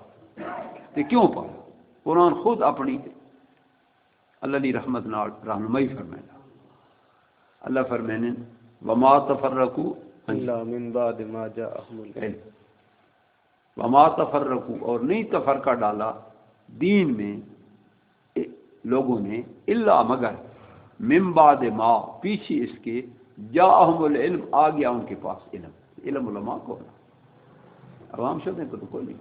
تے کیوں پایا؟ قرآن خود اپنی اللہ دی رحمت نال رہنمائی فرمائے اللہ فرمائے وما تفرقوا الا من بعد ما جاءهم العلم، وما تفرقوا اور نہیں تفرقہ ڈالا دین میں لوگوں نے الا مگر من بعد ما پیچھے اس کے جاءهم العلم آ گیا ان کے پاس علم علماء کو عوام شدہ کو تو کوئی نہیں،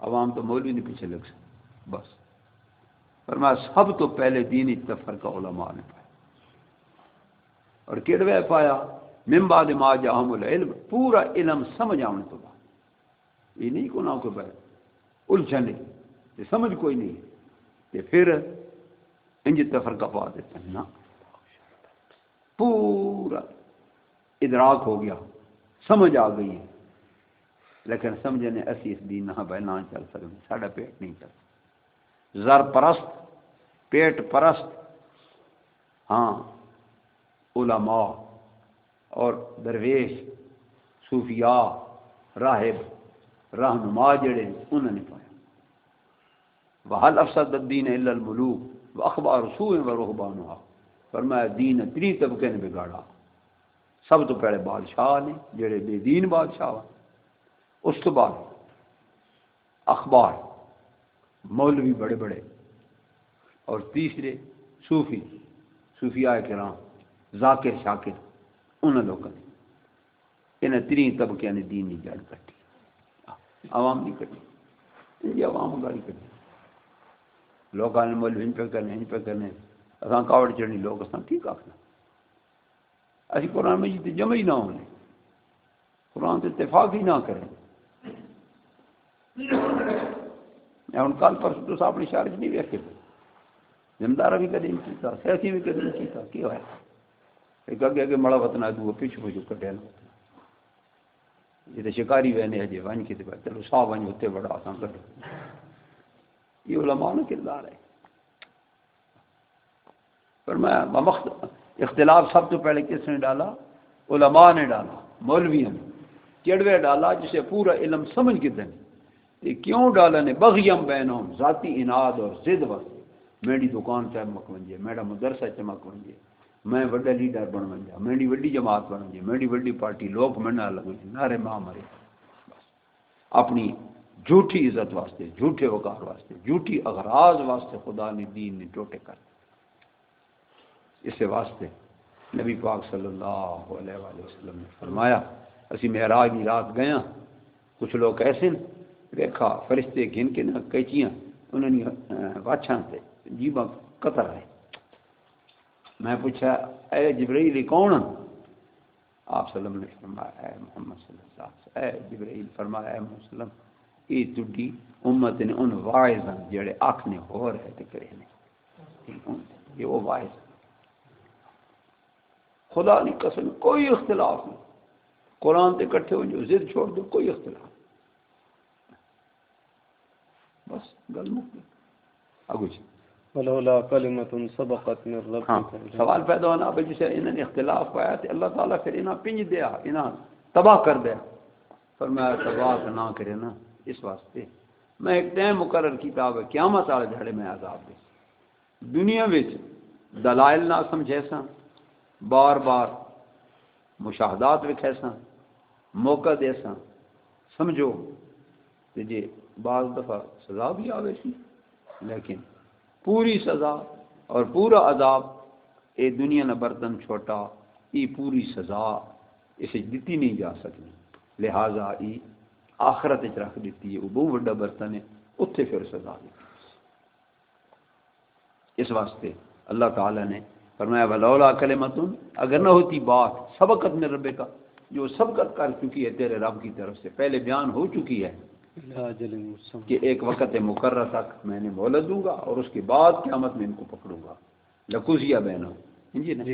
عوام تو مولوی نہیں پیچھے لگ سکتے بس۔ فرمایا سب تو پہلے دینی تفرقہ علماء نے پایا، اور کیڑوے پایا من بعد ما جاءهم العلم، پورا علم سمجھ آنے تو بعد، یہ نہیں کو نہ کوئی الجھن یہ سمجھ کوئی نہیں کہ پھر انج تفرقہ پا دیتے ہیں، نہ پورا ادراک ہو گیا، سمجھ آ گئی ہے، لیکن سمجھنے اسی اس دین نہ بہ نہ چل سکتے، ساڈا پیٹ نہیں چلتا، زر پرست پیٹ پرست ہاں علماء اور درویش صوفیاء راہب رہنما جڑے انہوں نے پایا وحل افسد الدین الا الملوک واخبار سوء ورهبانها، فرمایا دین تری طبقے نے بگاڑا، سب تو پہلے بادشاہ نے جڑے بے دین بادشاہ، اس تو بعد اخبار مولوی بڑے بڑے، اور تیسرے صوفیاء کرام ذاکر شاکر، انہوں لوگوں نے انہیں ترین طبقے نے دین نہیں جڑ کٹی، عوام نہیں کٹی، یہ عوام گاڑی کٹی، لوگوں نے مولوی پہ کرنے اصل کاوڑ چڑھنی، لوگ اصل ٹھیک آخنا، اسی قرآن مجید جمع ہی نہ ہونے، قرآن سے اتفاق ہی نہ کریں۔ میں ہوں کل پرسوں تو اپنی شہر نہیں ویکے زمیندار بھی کدی نہیں کیتا، سیاسی بھی کدی نہیں کیتا، کی ہوا ایک اگے اگے مڑا وطنا دو پیچھے پیچھے کٹیا یہ تو شکاری وینے ہجے ون کے چلو سا ون ہوتے بڑا آسان کٹو، یہ علماء کا کردار ہے۔ فرمایا اختلاف سب تو پہلے کس نے ڈالا؟ علماء نے ڈالا، مولویوں نے، چڑوے ڈالا جسے پورا علم سمجھ کے دیں، یہ کیوں ڈالا نے بغیم بینہم، ذاتی اناد اور ضد واسطے، میری دکان چمک ونجے، میرا مدرسہ چمک ونجے، میں وڈا لیڈر بن ونجا، میری وڈی جماعت بن ونجے، میری وڈی پارٹی، لوگ مننا لگے، نعرے ماں مرے، اپنی جھوٹی عزت واسطے، جھوٹے وقار واسطے، جھوٹی اغراض واسطے خدا نے دین نے ٹوٹے کر، اس واسطے نبی پاک صلی اللہ علیہ وآلہ وسلم نے فرمایا اسی معراج کی رات گیا، کچھ لوگ ایسے دیکھا فرشتے گھن کے نہ کیچیاں انہوں نے واچھاں سے جیباں قطر آئے، میں پوچھا اے جبرائیل کون؟ آپ صلی اللہ علیہ وسلم نے فرمایا اے محمد صلی اللہ علیہ وسلم، اے جبرائیل فرمایا اے محمد صلی اللہ علیہ وسلم، یہ تڈی امت نے ان واعظاں جڑے آکھنے ہو رہے تے کرے نے، یہ وہ واعظ خدا کی قسم کوئی اختلاف نہیں، قرآن تے کٹھے ہو جو ضد چھوڑ دو، کوئی اختلاف بس گل مک اگو جی ولولا کلمۃ سبقت من ہاں ربک، سوال پیدا ہونا اب جسے انہوں نے اختلاف پایا تو اللہ تعالیٰ پھر انہیں پنج دیا، انہیں تباہ کر دیا، فرمایا تباہ نہ کرے نا، اس واسطے میں ایک ٹائم مقرر کتاب ہے قیامت والے جھڑے میں عذاب دے، دنیا وچ دلائل نہ سمجھے سا، بار بار مشاہدات وکھے سا، موقع دے سا سمجھو کہ جی بعض دفعہ سزا بھی آوے سی، لیکن پوری سزا اور پورا عذاب اے دنیا نہ برتن چھوٹا، یہ پوری سزا اسے دیتی نہیں جا سکتی، لہذا یہ آخرت رکھ دیتی ہے، وہ بہت بڑا برتن ہے، اتنے پھر سزا دی۔ اس واسطے اللہ تعالیٰ نے فرمایا ولولا کلمۃ، اگر نہ ہوتی بات سبقت من ربک، جو سبقت کر چکی ہے تیرے رب کی طرف سے، پہلے بیان ہو چکی ہے کہ ایک وقت مقرر تک میں نے مہلت دوں گا اور اس کے بعد قیامت میں ان کو پکڑوں گا، لقضی بینہم، جی نا،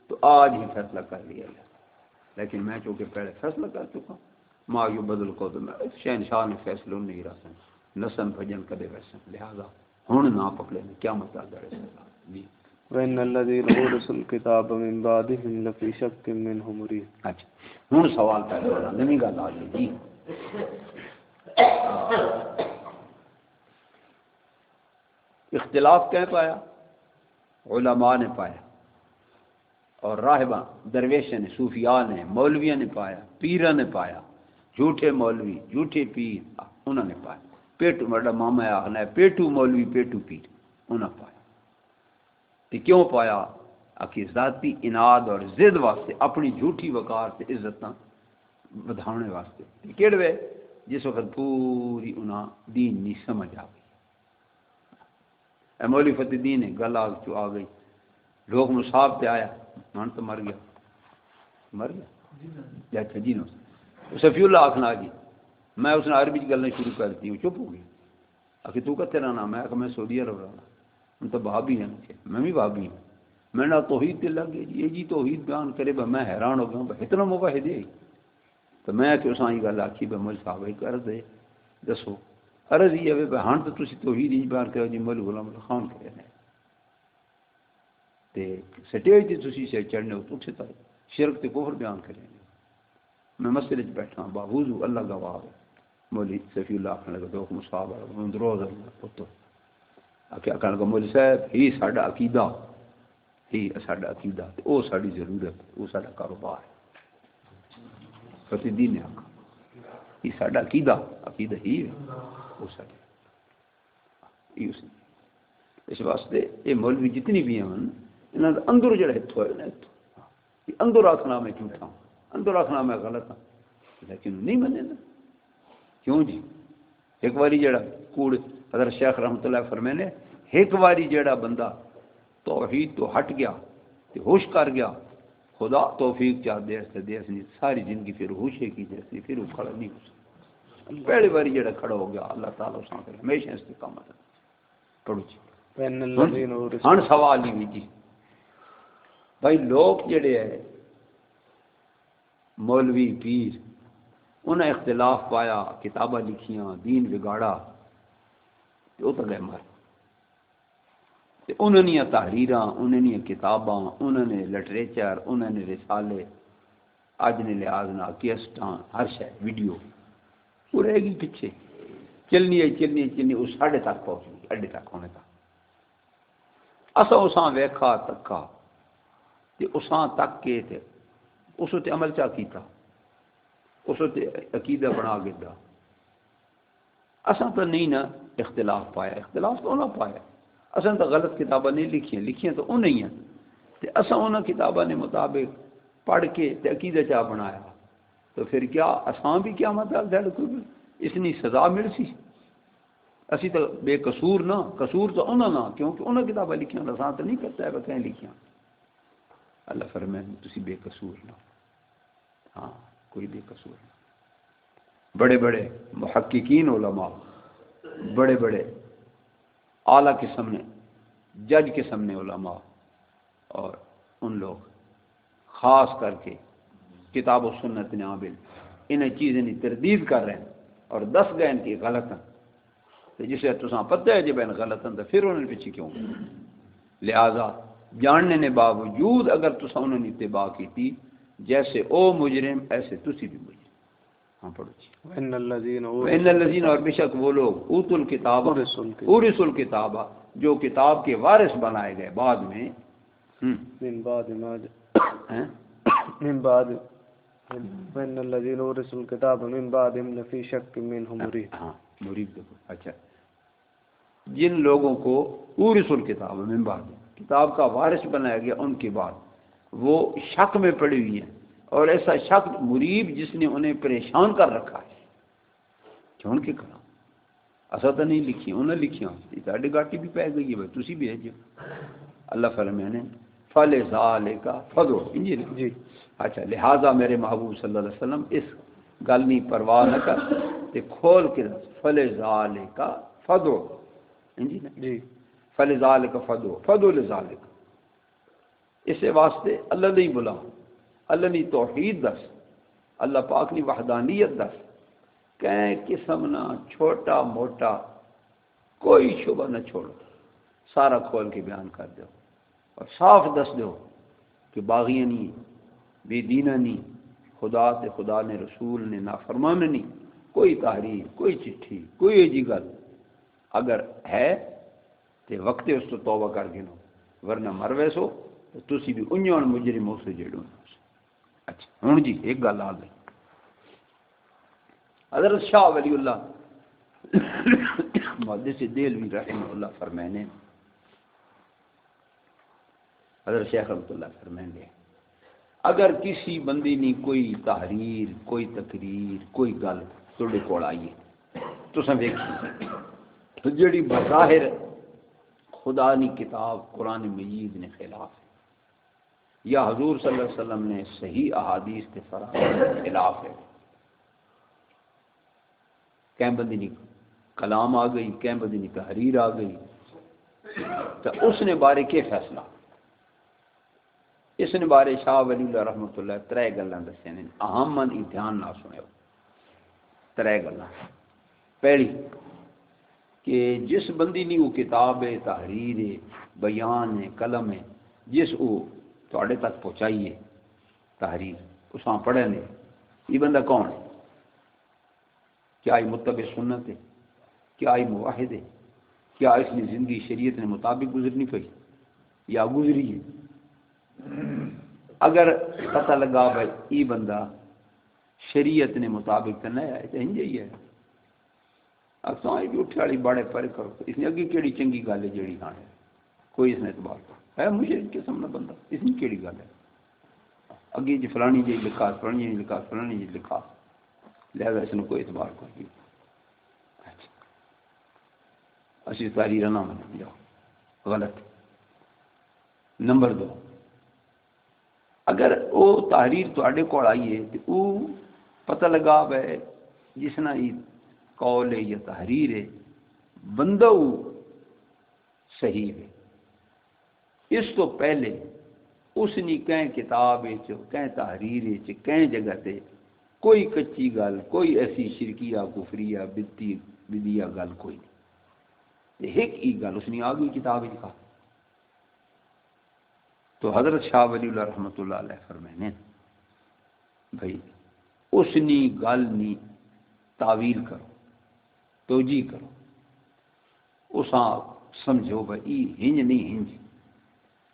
تو آج ہی فیصلہ کر لیا گیا، لیکن میں چونکہ پہلے فیصلہ کر چکا، ما یبدل قول، میں شہنشاہ نے فیصلہ نہیں رہا نسن بھجن کدے ویسن، لہذا ہن نہ پکڑے قیامت آ جائے جی۔ وَإِنَّ الَّذِينَ أُورِثُوا الْكِتَابَ مِن بَعْدِهِمْ لَفِي شَكٍّ مِّنْهُ مُرِيبٍ۔ اچھا ہن سوال پیدا ہو رہا نئی گل آ گئی جی، اختلاف کہہ پایا علماء نے پایا، اور راہباں درویشیں نے، صوفیاء نے، مولویوں نے پایا، پیروں نے پایا، جھوٹے مولوی جھوٹے پیر انہوں نے پایا، پیٹو مڈا ماما آخنا ہے پیٹو مولوی پیٹو پیر انہوں نے پایا۔ تو کیوں پایا؟ کہ ذاتی اناد اور ضد واسطے، اپنی جھوٹی وقار سے عزت بدھانے واسطے۔ کیڑے جس وقت پوری انہاں دین نہیں سمجھ آ گئی، اے مولوی فتح الدین ہے گل آگ چو آ گئی، لوگ مصاب پہ آیا، من تو مر گیا، مر گیا اچھا جی نو صفی اللہ آخنا جی، میں اس نے عربی گلیں شروع کر دی ہوں، چپ ہو گئی۔ آخر تو کہتے رہنا، میں کہ میں سعودی عرب رہا، ہم تو بھابی ہیں، میں بھی بھابی ہوں، میں نے توحید دل لگ گئی یہ جی توحید بیان کرے با میں حیران ہو گیا، اتنا موحد ہے تو میں کہ اساں یہ گل آکھی بے مول صاحب کر دے دسو عرض یہ ہے ہاں تو تسی توحید ہی بیان کرو جی مول غلام اللہ خان کرے نے تے سٹیج تے تسی سے چڑھنے ہو اٹھے تا شرک تے کفر بیان کرے میں مسجد وچ بیٹھا باوضو اللہ گواہ مولوی صفی اللہ آخنے لگا تو مصاب روز پتو کیا کہنے لگا مولوی صاحب ہی ساڈا عقیدہ ہی ساڈا عقیدہ او ساڈی ضرورت او ساڈا کاروبار ہے۔ فتح الدین نے آخا یہ ساڈا عقیدہ عقیدہ ہی ہے وہ ساڈا اس واسطے یہ مولوی جتنی بھی ہیں انہوں نے اندر جڑا ہتھو ہے نا یہ اندر آخنا میں جھوٹا ہوں اندر آخنا میں غلط ہوں لیکن نہیں منے نا کیوں جی ایک باری جڑا کوڑ حضرت شیخ رحمۃ اللہ فرمائے نے ایک باری جڑا بندہ توحید تو ہٹ گیا تو ہوش کر گیا خدا توفیق چاہ دے نہیں ساری زندگی پھر ہوشے کی جیسی پھر وہ کھڑا نہیں ہو سکتا پہلی باری جڑا کھڑا ہو گیا اللہ تعالیٰ اس نے ہمیشہ استقامت پڑھو جی ہن سوال ہی بھی جی بھائی لوگ جڑے ہیں مولوی پیر انہیں اختلاف پایا کتاباں لکھیاں دین بگاڑا وہ تو گئے مر انہوں نے تحریراں انہوں نے کتاباں انہوں نے لٹریچر انہوں نے رسالے اج نے لحاظ نہ کیسٹاں ہر شے ویڈیو وہ رہ گئی پیچھے چلنی وہ ساڑھے تک پہنچ گئی اڈے تک ہونے تک اساں اساں ویکھا تکا تے اساں تک کے تے اس تے عمل چا کیتا اس تے عقیدہ بنا گدا اساں تو نہیں نا اختلاف پایا اختلاف تو نہ پایا اساں تو غلط کتاباں نہیں لکھیاں تو انہیں ہیں تے اساں انہاں کتاباں نے مطابق پڑھ کے تے عقیدہ چا بنایا تو پھر کیا اساں بھی قیامت تک اس نے سزا مل سی اسی تو بے قصور نہ قصور تو انہاں نہ کیونکہ انہاں کتاباں لکھیاں اساں تو نہیں کرتا ہے بکہیں لکھیاں اللہ فرمائے تسی بے قصور نہ ہاں کوئی بے قصور نہ بڑے بڑے محققین علماء بڑے بڑے اعلیٰ قسم نے جج قسم نے علماء اور ان لوگ خاص کر کے کتاب و سنت نابل انہیں چیزیں تردید کر رہے ہیں اور دس گئے ان کی غلط ہیں تو جسے تساں پتہ ہے جب ان غلط ہیں تو پھر انہوں نے پیچھے کیوں لہذا جاننے نے باوجود اگر تساں انہوں نے اتباع کی تھی جیسے او مجرم ایسے تسی بھی مجرم ہاں پڑھو جی ان الذین اور بے شک وہ لوگ اوت الکتاب اورث الکتاب جو کتاب کے وارث بنائے گئے بعد میں من بعد ما من بعد ان الذین اورثوا الکتاب من بعدهم لفی شک منه مریب ہاں مریب دیکھو اچھا جن لوگوں کو اورث الکتاب من بعد کتاب کا وارث بنایا گیا ان کے بعد وہ شک میں پڑی ہوئی ہیں اور ایسا شک مریب جس نے انہیں پریشان کر رکھا ہے کیوں کے کرا ایسا تو نہیں لکھی انہیں لکھیاں ساڑھے گاٹی بھی پہ گئی ہے بھائی تسی بھی ہے جی اللہ فرمائے نے فَلِذَالِكَ فَدْعُ جی اچھا لہذا میرے محبوب صلی اللہ علیہ وسلم اس گل نہیں پرواہ نہ کر تے کھول کے فَلِذَالِكَ فَدْعُ جی فَلِذَالِكَ فَدْعُ لِذَالِكَ اسے واسطے اللہ نہیں بلا اللہ نے توحید دس اللہ پاک نے وحدانیت دس کہیں قسم نہ چھوٹا موٹا کوئی شبہ نہ چھوڑو سارا کھول کے بیان کر دو اور صاف دس دو کہ باغیاں نہیں بے دینہ نہیں خدا تے خدا نے رسول نے نافرمان نہیں کوئی تحریر کوئی چٹھی کوئی ایجی گل اگر ہے تو وقت اس تو توبہ کر گنو ورنہ مر ویسو تو تسی بھی انجان مجرم ہو سے جڑو. اچھا ہوں جی ایک گل آ گئی. حضرت شاہ ولی اللہ محدث دہلوی رحمہ اللہ فرمانے حضرت شیخ رحمۃ اللہ فرمائیں اگر کسی بندی نے کوئی تحریر کوئی تقریر کوئی گل تھوڑے کول آئیے تو دیکھیے تو جڑی بظاہر خدا کی کتاب قرآن مجید نے خلاف ہے یا حضور صلی اللہ علیہ وسلم نے صحیح احادیث کے خلاف ہے. کہیں بندی نے کلام آ گئی کہیں بندی نے تحریر آ گئی تو اس نے بارے کے فیصلہ اس نے بارے شاہ ولی اللہ رحمۃ اللہ ترے گلاں دسیاں نے اہم من دھیان نہ سنو. ترے گلاں پہلی کہ جس بندی نے وہ کتاب ہے تحریر ہے بیان ہے قلم ہے جس وہ تواڈے تک پہنچائیے تحریر اساں پڑھے نے یہ بندہ کون ہے؟ کیا یہ متبع سنت ہے؟ کیا یہ موحد ہے؟ کیا اس نے زندگی شریعت نے مطابق گزرنی پئی یا گزری ہے؟ اگر پتہ لگا بھائی یہ بندہ شریعت نے مطابق تو نہیں آئے تو انج ہی ہے اب تو بھی اٹھے والی باڑے پر کرو اس نے اگی کیڑی چنگی گل ہے جیڑی کھان ہے کوئی اس نے اعتبار ہے مجھے قسم نہ بندہ اس نے کیڑی گل ہے اگی جی فلانی جی لکھا فلانی جی لکھا فلانی جی لکھا لہذا اس نے کوئی اعتبار کوئی اسی تحریر نہ من جاؤ غلط. نمبر 2 اگر وہ تحریر تواڈے کول آئی ہے تو وہ پتہ لگا ہے جس نہ یہ قول ہے یا تحریر ہے بندہ صحیح ہے اس تو پہلے اس نے کہیں کتاب کہیں تحریر کہیں جگہ تے کوئی کچی گل کوئی ایسی شرکیہ کفریہ بدیہ گل کوئی نہیں ایک ہی گل اس نے آگئی کتاب لکھا تو حضرت شاہ ولی اللہ رحمۃ اللہ علیہ فرمانے بھائی اس نی گل نی تعویل کرو توجیہ کرو اساں سمجھو بھائی ہنج نہیں ہنج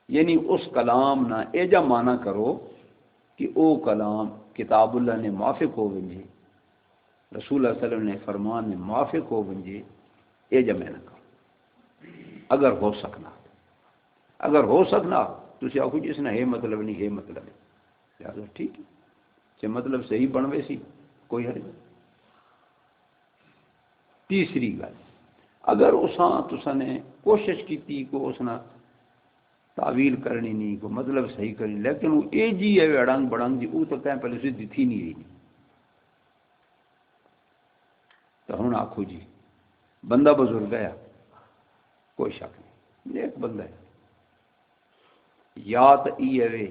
یعنی اس کلام نہ ایجا معنی کرو کہ او کلام کتاب اللہ نے موافق ہو ونجے رسول اللہ صلی اللہ علیہ وسلم نے فرمان نے موافق ہو ونجے ایجا میں نہ کرو اگر ہو سکنا تسی آخو جس نے ہے مطلب نہیں ہے مطلب ہے لہذا ٹھیک ہے جے مطلب صحیح بنوے سی کوئی حرج نہیں. تیسری گل اگر اساں تساں نے کوشش کی کو اس نے تعویل کرنی نہیں کو مطلب صحیح کرنی لیکن وہ اے جی ہے اڑنگ بڑنگ جی وہ تو کہیں پہلے سے تھی نہیں رہی تو ہوں آخو جی بندہ بزرگ ہے کوئی شک نہیں نیک بندہ ہے یا تو یہ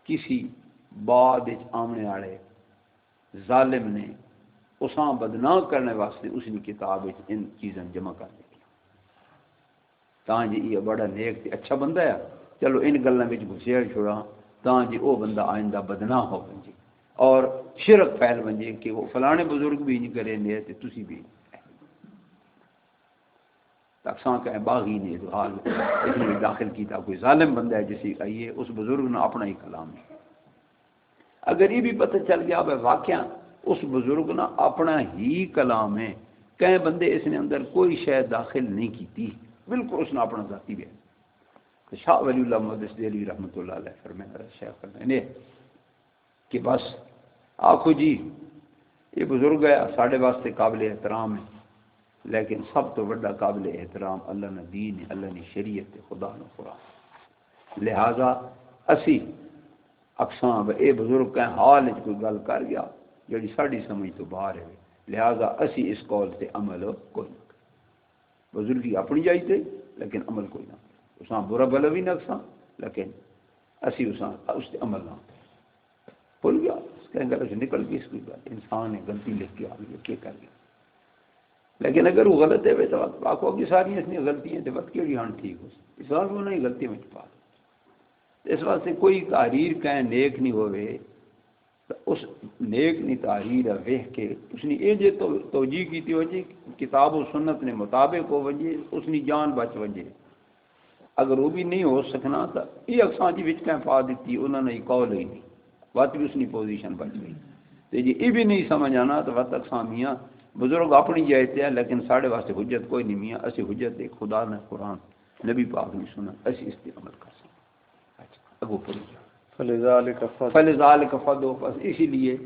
کسی بعد آمنے والے ظالم نے اساں بدنام کرنے واسطے اس نے کتاب ان چیزیں جمع کر دی تاں جی یہ بڑا نیک تے اچھا بندہ ہے چلو ان گلاں وچ گھسیڑ چھوڑا تاں جی او بندہ آئندہ بدنام ہو ونجے اور شرک پھیل ونجے کہ وہ فلانے بزرگ بھی نہیں کرے نے تے تسی بھی تکساں کہ باغی نے تو حال اس نے داخل کیتا کوئی ظالم بندہ ہے جسی آئیے اس بزرگ نے اپنا ہی کلام ہے اگر یہ بھی پتہ چل گیا بھائی واقعہ اس بزرگ نے اپنا ہی کلام ہے کہیں بندے اس نے اندر کوئی شے داخل نہیں کیتی بالکل اس نے اپنا ذاتی بھی ہے شاہ ولی اللہ محدث دہلوی رحمۃ اللہ علیہ فرمایا شیخ فرمانے کہ بس آخو جی یہ بزرگ ہے ساڑھے واسطے قابل احترام ہے لیکن سب تو بڑا قابل احترام اللہ نے دین ہے اللہ نے شریعت ہے خدا نے قرآن لہذا اسی اکثاں اے بزرگ کہیں حال کوئی گل کر گیا جڑی ساڑی سمجھ تو باہر ہے لہذا اسی اس قول سے عمل کوئی نہ بزرگی اپنی جائی تھے لیکن عمل کوئی نہ اساں برا بلا بھی نہ اکساں لیکن اسی اساں اس تے عمل نہ بھول گیا اس کے اندر سے نکل گئی اس کی بات انسان ہے غلطی لکھ کے آ گئی کیا کر گیا لیکن اگر وہ غلط ہے تو آخو کی ساری اس نے غلطیاں تو بت کیڑی ہاں ٹھیک ہو اس واسطے وہ نہیں غلطی میں چھپا اس واسطے کوئی تحریر کہیں نیک نہیں ہوئے تو اس نیک نہیں تحریر ویخ کے اس نے یہ جے توجیہ کی تھی وجہ کتاب و سنت نے مطابق ہو وجہ اس نے جان بچ وجہ اگر وہ بھی نہیں ہو سکنا تو یہ اکساں جی وچ کہیں پا دیتی انہوں نے قول ہی نہیں وقت بھی اس نے پوزیشن بچ گئی تے جی یہ بھی نہیں سمجھ آنا تو وقت اکساں میاں بزرگ اپنی جائے تے لیکن ساڑھے واسطے حجت کوئی نہیں میاں اسی حجت ایک خدا نے قرآن نبی پاک نے سنا اسی اس پہ عمل کر سکتے اچھا اگو پڑھی جاؤ فلذالک فدع فلذالک فدعو پس اسی لیے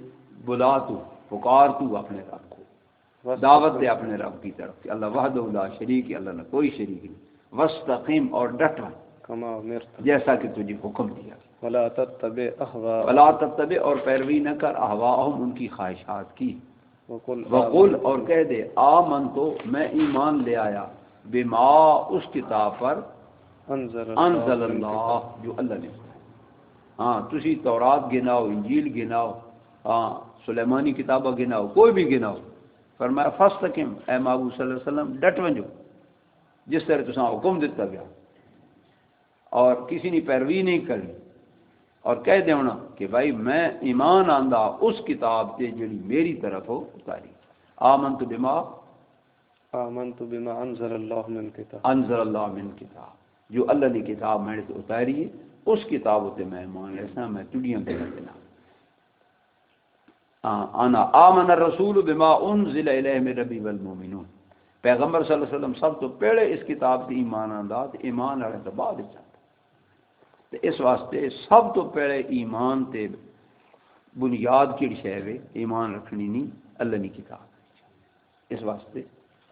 بلا تو پکار تو اپنے رب کو دعوت دے اپنے رب کی طرف کہ اللہ وحدہ لا شریک ہے اللہ نے کوئی شریک نہیں وستقیم اور ڈٹ رہا کما امرت جیسا کہ تجھے حکم دیا ولا تتبع اهواء ولا تتبع اور پیروی نہ کر اہواہم ان کی خواہشات کی وقل وقل اور کہہ دے آمن تو میں ایمان لے آیا بما اس کتاب پر انزل اللہ جو اللہ نے ہاں تسی تورات گناؤ انجیل گناؤ ہاں سلیمانی کتابہ گناؤ کوئی بھی گناؤ فرمایا فاستقم اے محبوب صلی اللہ علیہ وسلم ڈٹ ونجو جس طرح تساں حکم دیتا گیا اور کسی نے پیروی نہیں کرنی اور کہہ دینا کہ بھائی میں ایمان آندہ اس کتاب تے جڑی میری طرف ہو اتاری آمنت بما انزل اللہ من کتاب انزل اللہ من کتاب جو اللہ نے کتاب میں نے اتاری ہے اس کتاب تے میں ایمان لیسا میں تڑیاں دینا دینا انا آمن الرسول بما انزل الیہ من ربی والمومنون پیغمبر صلی اللہ علیہ وسلم سب تو پہلے اس کتاب تے ایمان آندہ تے ایمان والے تو بعد چاہتا اس واسطے سب تو پہلے ایمان تے بنیاد کی شے ایمان رکھنی نہیں اللہ نے کتاب اس واسطے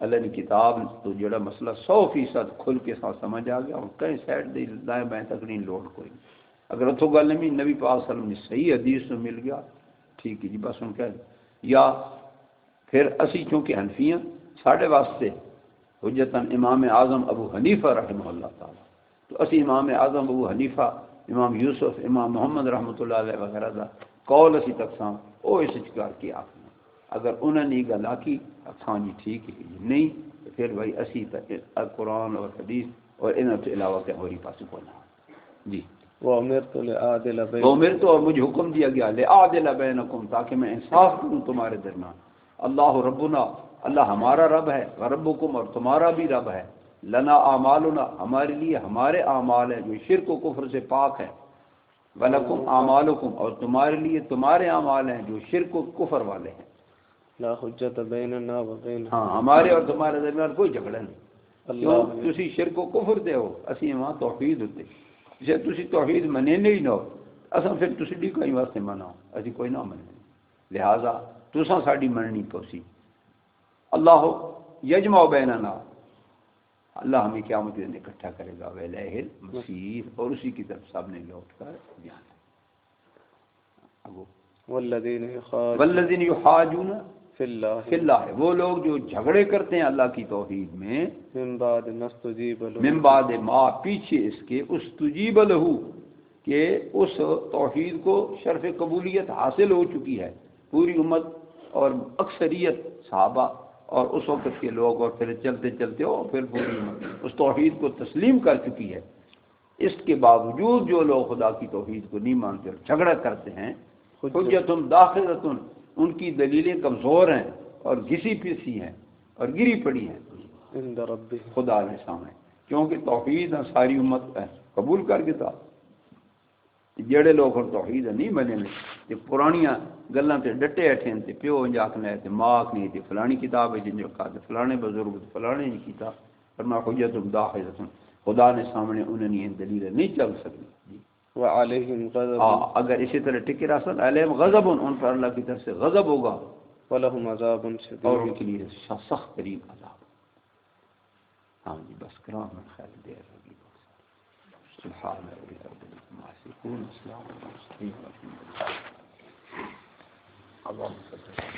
اللہ نے کتاب تو جڑا مسئلہ 100% کھل کے ساتھ سمجھ آ گیا اور کہیں سائڈ دے دائیں بائیں تک نہیں لوڈ کوئی اگر اتھو گل نہیں نبی پاک صلی اللہ علیہ وسلم نے صحیح حدیث تو مل گیا ٹھیک ہے جی بس ان کہہ یا پھر اسی چونکہ حنفیاں ساڑھے واسطے حجتاً امام اعظم ابو حنیفہ رحمہ اللہ تعالی تو اسی امام اعظم ابو حنیفہ امام یوسف امام محمد رحمۃ اللہ علیہ وغیرہ دا قول اسی تقسام او اس چکار کی آپ نے اگر انہوں نے گل آکی اکھان جی ٹھیک ہے نہیں تو پھر بھائی اسی قرآن اور حدیث اور انہوں کے علاوہ کیا ہوری پاس بولنا جی وَأُمِرْتُ لِأَعْدِلَ بَيْنَكُمْ وَأُمِرْتُ اور مجھے حکم دیا گیا لِأَعْدِلَ بَيْنَكُمْ تاکہ میں انصاف کروں تمہارے درمیان اللہ ربنا اللہ ہمارا رب ہے وربکم اور تمہارا بھی رب ہے لنا اعمالنا ہمارے لیے ہمارے اعمال ہیں جو شرک و کفر سے پاک ہے ولکم اعمالکم اور تمہارے لیے تمہارے اعمال ہیں جو شرک و کفر والے ہیں لا حجت بیننا وبین ہاں ہمارے اور تمہارے درمیان کوئی جھگڑا نہیں اللہ تسی شرک و کفر دے ہو اسی وہاں توحید ہوتے جسے تسی توحید منے نہیں نہ ہو اصلا پھر تسی بھی کوئی واسطے مناؤ اسی کوئی نہ منے لہذا تساں ساڈی مننی پوسی اللہ یجمع بیننا اللہ ہمیں قیامت کے دن اکٹھا کرے گا ویلہ المصیر اور اسی کی طرف سب نے لوٹ کر جانا والذین یحاجون فی فی اللہ وہ لوگ جو جھگڑے کرتے ہیں اللہ کی توحید میں من بعد مستجیب له من بعد ما پیچھے اس کے استجیب له کہ اس توحید کو شرف قبولیت حاصل ہو چکی ہے پوری امت اور اکثریت صحابہ اور اس وقت کے لوگ اور پھر چلتے چلتے ہو پھر پوری امت اس توحید کو تسلیم کر چکی ہے اس کے باوجود جو لوگ خدا کی توحید کو نہیں مانتے اور جھگڑا کرتے ہیں حجتم داخلتن ان کی دلیلیں کمزور ہیں اور گھسی پھسی ہیں اور گری پڑی ہیں عند ربی خدا کے سامنے کیونکہ توحید ساری امت قبول کر کے تھا جڑے لوگ توحید نہیں منے تے پرانیاں گلاں تے ڈٹے اٹھے تے پیو انج آکھنا تے ماں آکھنی تے فلانی کتاب ہے جن جو کہا فلانے بزرگ فلانے نے کیتا فرما حجتم داخلتن خدا نے سامنے انہوں نے دلیل نہیں چل سکی وعلیہم غضب اگر اسی طرح ٹکے رہ سکتے علیہم غضب ان پر اللہ کی طرف سے غضب ہوگا ولہم عذاب شدید اور ان کے لیے سخت ترین عذاب ہاں جی بس کرام میں خیر دیر ہوگی سبحان ربک رب العزت عما یصفون السلام علی المرسلین والحمد للہ اللهم صل